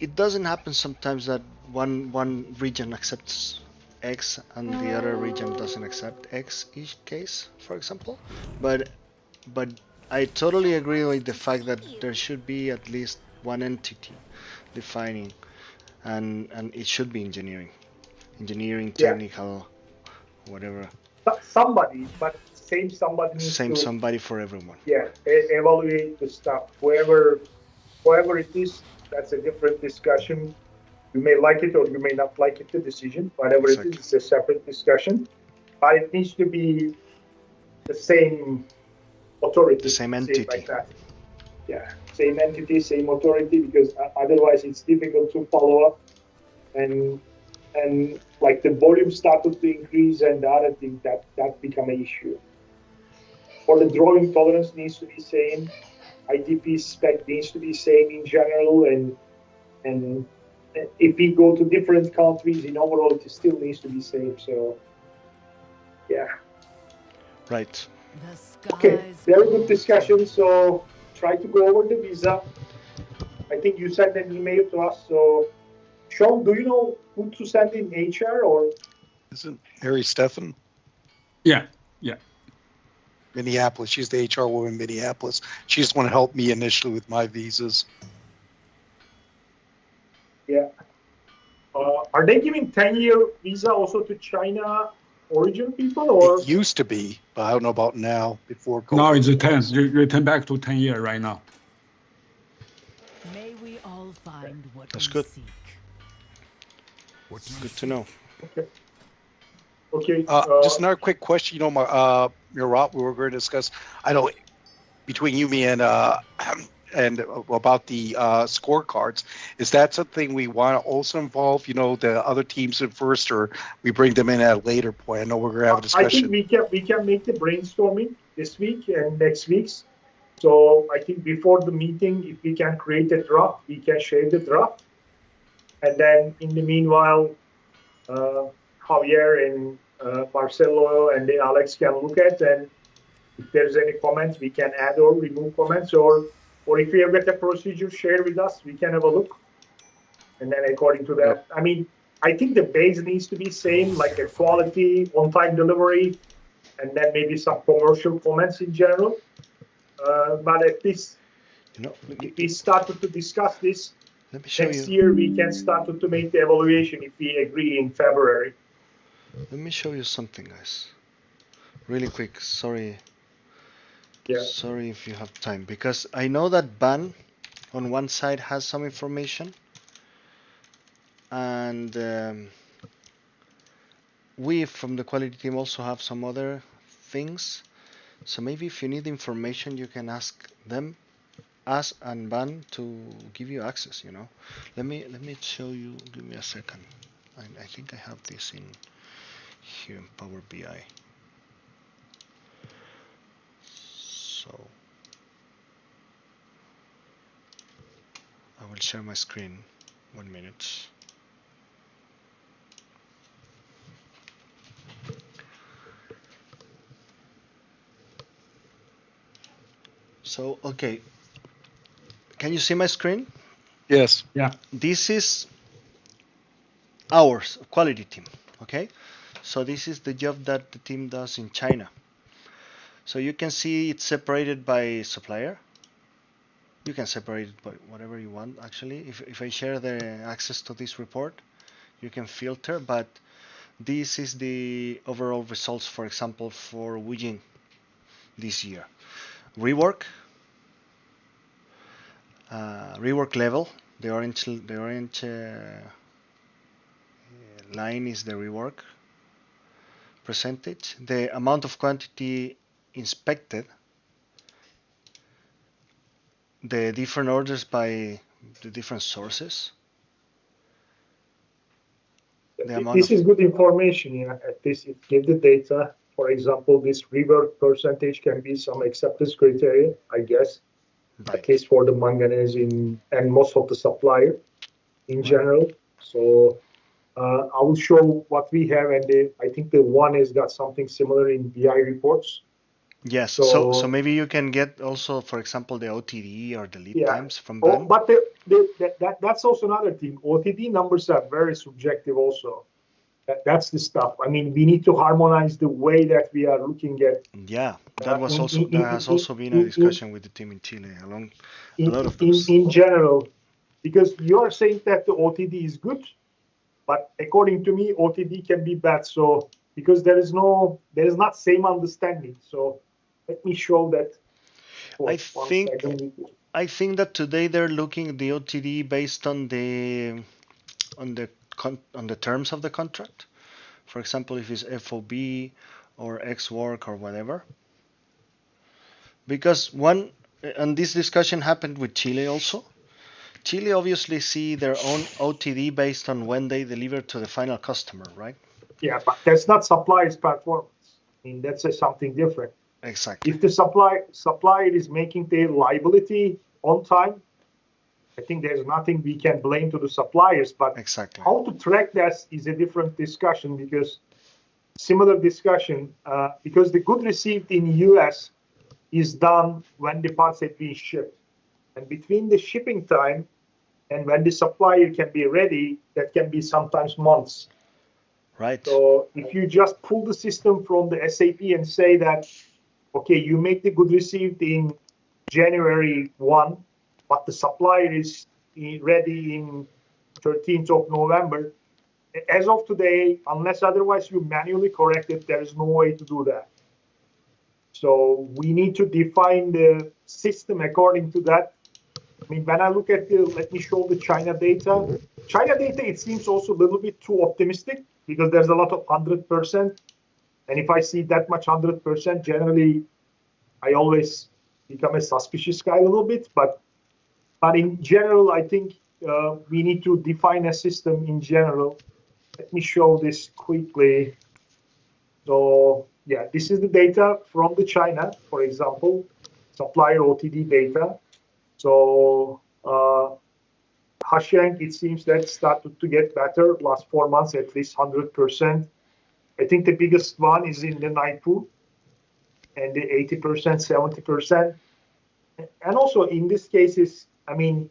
it doesn't happen sometimes that one region accepts X and the other region doesn't accept X each case, for example. But I totally agree with the fact that there should be at least one entity defining, and it should be engineering, technical, whatever.
Somebody, but same somebody needs
Same
to,
somebody for everyone.
Yeah, evaluate the stuff. Whoever it is, that's a different discussion. You may like it or you may not like it, the decision. Whatever it is, it's a separate discussion. But it needs to be the same authority.
The same entity.
Like that. Yeah, same entity, same authority, because otherwise it's difficult to follow up. And like the volume started to increase and the other thing that become an issue. For the drawing tolerance needs to be same. ITP spec needs to be same in general, and if we go to different countries, in overall it still needs to be same. So yeah.
Right.
Okay, very good discussion. So try to go over the visa. I think you sent an email to us. So Sean, do you know who to send in HR or?
Isn't Harry Steffen?
Yeah.
Minneapolis. She's the HR woman in Minneapolis. She just want to help me initially with my visas.
Yeah. Are they giving 10-year visa also to China origin people, or?
It used to be, but I don't know about now. Before COVID.
Now it's a 10. You return back to 10 years right now.
May we all find what
That's
we
good.
seek.
Good to know.
Okay.
Just another quick question. You know, Murat, we were going to discuss. I know between you, me, and about the scorecards. Is that something we want to also involve? You know, the other teams in first, or we bring them in at a later point? I know we're going to have a discussion.
I think we can make the brainstorming this week and next week's. So I think before the meeting, if we can create a draft, we can share the draft, and then in the meanwhile, Javier and Marcelo and then Alex can look at, and if there's any comments, we can add or remove comments, or if we have got a procedure, share with us, we can have a look. And then according to that, I mean, I think the base needs to be same, like a quality, on-time delivery, and then maybe some commercial comments in general. But at this, if we started to discuss this, next year we can start to make the evaluation if we agree in February.
Let me show you something, guys. Really quick, sorry.
Yeah.
Sorry if you have time, because I know that ban on one side has some information, and we from the quality team also have some other things. So maybe if you need information, you can ask them, us and ban to give you access. You know, let me show you. Give me a second. I think I have this in here in Power BI. So I will share my screen. 1 minute. So, okay. Can you see my screen?
Yes.
Yeah.
This is ours, quality team. Okay. So this is the job that the team does in China. So you can see it's separated by supplier. You can separate it by whatever you want, actually. If I share the access to this report, you can filter, but this is the overall results, for example, for Wujing this year. Rework level, the orange line is the rework percentage. The amount of quantity inspected, the different orders by the different sources.
This is good information. Yeah, at this it gives the data. For example, this rework percentage can be some acceptance criteria, I guess.
Right.
At least for the manganese and most of the supplier in general. So I will show what we have, and I think the one has got something similar in BI reports.
Yes. So maybe you can get also, for example, the OTD or the lead times from them.
But that's also another thing. OTD numbers are very subjective also. That's the stuff. I mean, we need to harmonize the way that we are looking at.
Yeah, that has also been a discussion with the team in Chile along a lot of those.
In general, because you are saying that the OTD is good, but according to me, OTD can be bad. So because there is not same understanding. So let me show that.
I think that today they're looking at the OTD based on the terms of the contract. For example, if it's FOB or X work or whatever. Because and this discussion happened with Chile also. Chile obviously see their own OTD based on when they deliver to the final customer, right?
Yeah, but that's not supplier's performance. I mean, that's something different.
Exactly.
If the supplier is making their liability on time, I think there's nothing we can blame to the suppliers, but how to track that is a different discussion, because similar discussion, because the good received in US is done when the parts have been shipped. And between the shipping time and when the supplier can be ready, that can be sometimes months.
Right.
So if you just pull the system from the SAP and say that, okay, you make the good received in January 1, but the supplier is ready in 13th of November. As of today, unless otherwise you manually correct it, there is no way to do that. So we need to define the system according to that. I mean, when I look at let me show the China data. China data, it seems also a little bit too optimistic, because there's a lot of 100%. And if I see that much 100%, generally, I always become a suspicious guy a little bit. But in general, I think we need to define a system in general. Let me show this quickly. So yeah, this is the data from the China, for example, supplier OTD data. So Hashiang, it seems that started to get better last 4 months, at least 100%. I think the biggest one is in the night pool and the 80%, 70%. And also in this cases, I mean,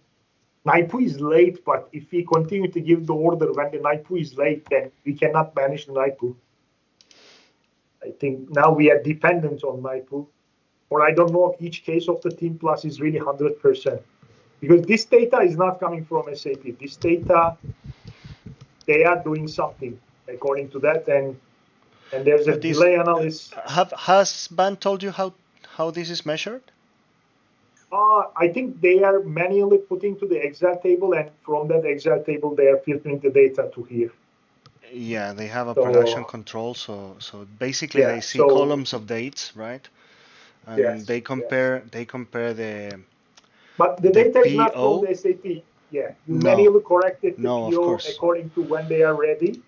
Naipu is late, but if we continue to give the order when the Naipu is late, then we cannot manage the Naipu. I think now we are dependent on Naipu, or I don't know if each case of the Team Plus is really 100%. Because this data is not coming from SAP. This data, they are doing something according to that, and there's a delay analysis.
Has Ban told you how this is measured?
I think they are manually putting to the Excel table, and from that Excel table, they are filtering the data to here.
Yeah, they have a production control, so basically they see columns of dates, right? And they compare the.
But the data is not from the SAP. Yeah, you manually corrected the PO according to when they are ready.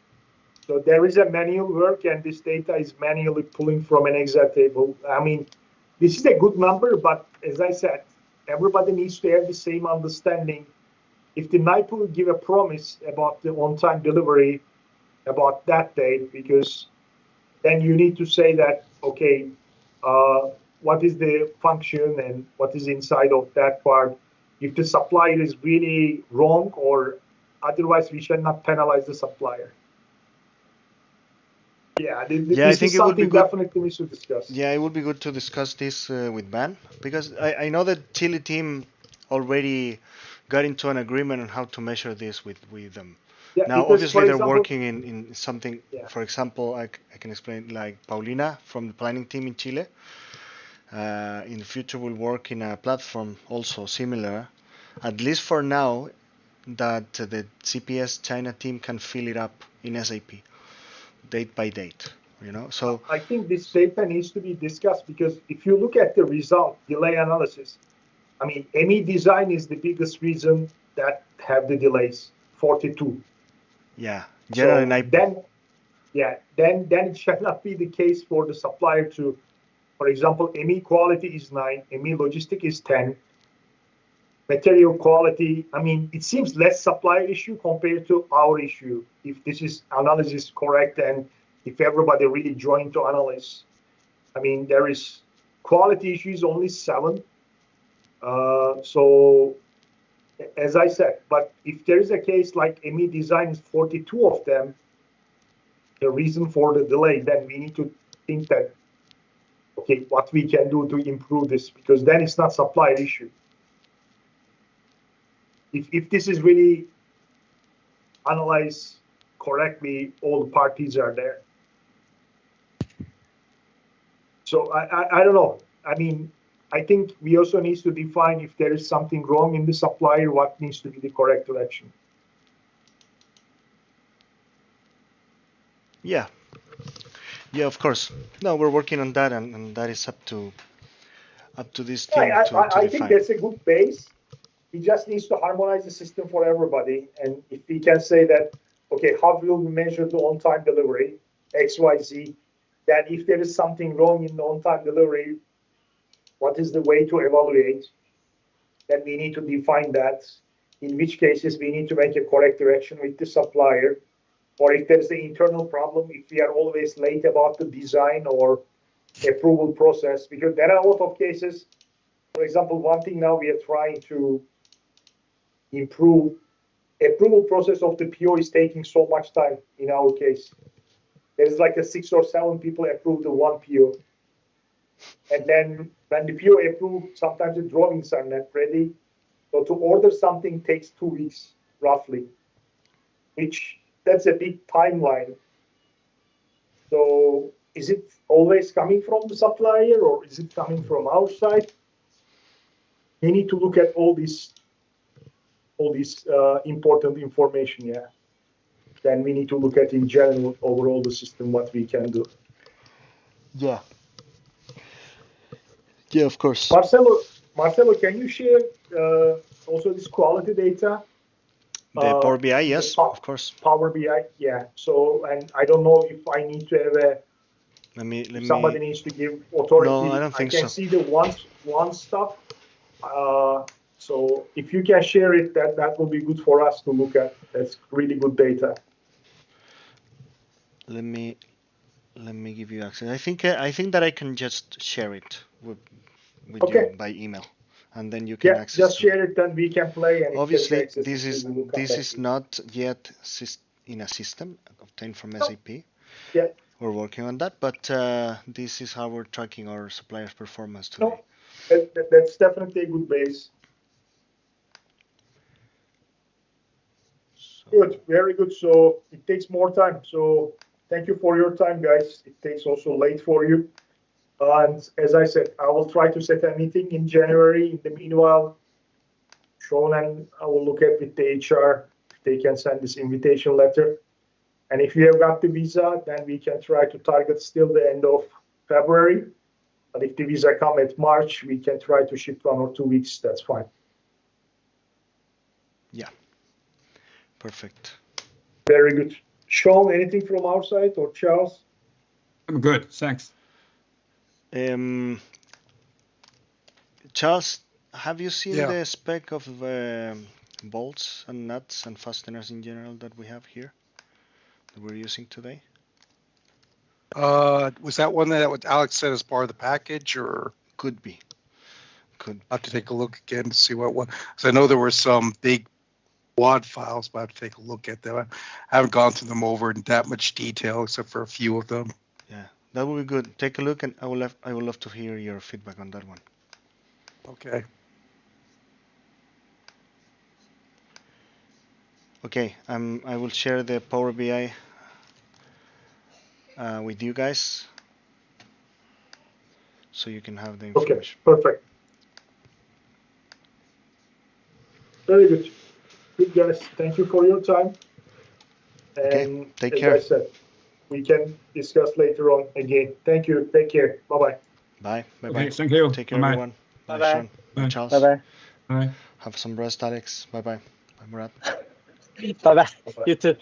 So there is a manual work, and this data is manually pulling from an Excel table. I mean, this is a good number, but as I said, everybody needs to have the same understanding. If the NIPE will give a promise about the on-time delivery about that date, because then you need to say that, okay, what is the function and what is inside of that part? If the supplier is really wrong, or otherwise we should not penalize the supplier. Yeah, this is something definitely we should discuss.
Yeah, it would be good to discuss this with Ban, because I know that Chile team already got into an agreement on how to measure this with them. Yeah, now, obviously, they're working in something, for example, I can explain, like Paulina from the planning team in Chile. In the future, will work in a platform also similar, at least for now, that the CPS China team can fill it up in SAP. Date by date, you know. So
I think this data needs to be discussed, because if you look at the result, delay analysis, I mean, ME design is the biggest reason that have the delays, 42.
Yeah.
Generally, so then it should not be the case for the supplier to, for example, ME quality is 9, ME logistic is 10. Material quality, I mean, it seems less supplier issue compared to our issue, if this is analysis correct and if everybody really joined to analyze. I mean, there is quality issues only 7. So, as I said, but if there is a case like ME design is 42 of them, the reason for the delay, then we need to think that, okay, what we can do to improve this, because then it's not supplier issue. If this is really analyzed correctly, all the parties are there. So I don't know. I mean, I think we also need to define if there is something wrong in the supplier, what needs to be the correct direction.
Yeah, of course. No, we're working on that, and that is up to this team to define.
I think that's a good base. He just needs to harmonize the system for everybody. And if we can say that, okay, how will we measure the on-time delivery, XYZ, then if there is something wrong in the on-time delivery, what is the way to evaluate? Then we need to define that. In which cases we need to make a correct direction with the supplier. Or if there's an internal problem, if we are always late about the design or approval process, because there are a lot of cases. For example, one thing now we are trying to improve, approval process of the PO is taking so much time in our case. There's like a 6 or 7 people approve the one PO. And then when the PO approved, sometimes the drawings are not ready. So to order something takes 2 weeks, roughly, which that's a big timeline. So is it always coming from the supplier, or is it coming from our side? We need to look at all this important information, yeah. Then we need to look at in general overall the system, what we can do.
Yeah. Yeah, of course.
Marcelo, can you share also this quality data?
The Power BI, yes, of course.
Power BI, yeah. So, and I don't know if I need to have a. Somebody needs to give authority.
No, I don't think so.
I can see the one stuff. So if you can share it, that will be good for us to look at. That's really good data.
Let me Let me give you access. I think that I can just share it with
Okay.
you by email, and then you can
Yeah,
access.
just share it, then we can play. And
Obviously,
if you
this is
we will come back to it.
not yet in a system obtained from SAP.
Yeah.
We're working on that, but this is how we're tracking our suppliers' performance today.
No, that's definitely a good base. Good, very good. So it takes more time. So thank you for your time, guys. It takes also late for you. And as I said, I will try to set a meeting in January. In the meanwhile, Sean and I will look at with the HR if they can send this invitation letter. And if you have got the visa, then we can try to target still the end of February. But if the visa come at March, we can try to ship 1 or 2 weeks. That's fine.
Yeah. Perfect.
Very good. Sean, anything from our side, or Charles?
I'm good, thanks.
Charles, have you seen
Yeah.
the spec of bolts and nuts and fasteners in general that we have here that we're using today?
Was that one that what Alex said as part of the package, or
Could be. Could.
I'll have to take a look again to see what one? Because I know there were some big WAD files, but I have to take a look at them. I haven't gone through them over in that much detail, except for a few of them.
Yeah, that would be good. Take a look, and I would love to hear your feedback on that one.
Okay.
Okay, I will share the Power BI with you guys, so you can have the information.
Okay, perfect. Very good. Good, guys. Thank you for your time. And
Okay, take
as
care.
I said, we can discuss later on again. Thank you. Take care. Bye-bye.
Bye. Bye.
Okay,
Bye.
thank you.
Take care,
Bye-bye.
everyone. Bye,
Bye-bye.
Sean. Bye,
Bye.
Charles.
Bye-bye.
Bye.
Have some rest, Alex. Bye, bye. Bye, Murat.
Bye-bye. You too.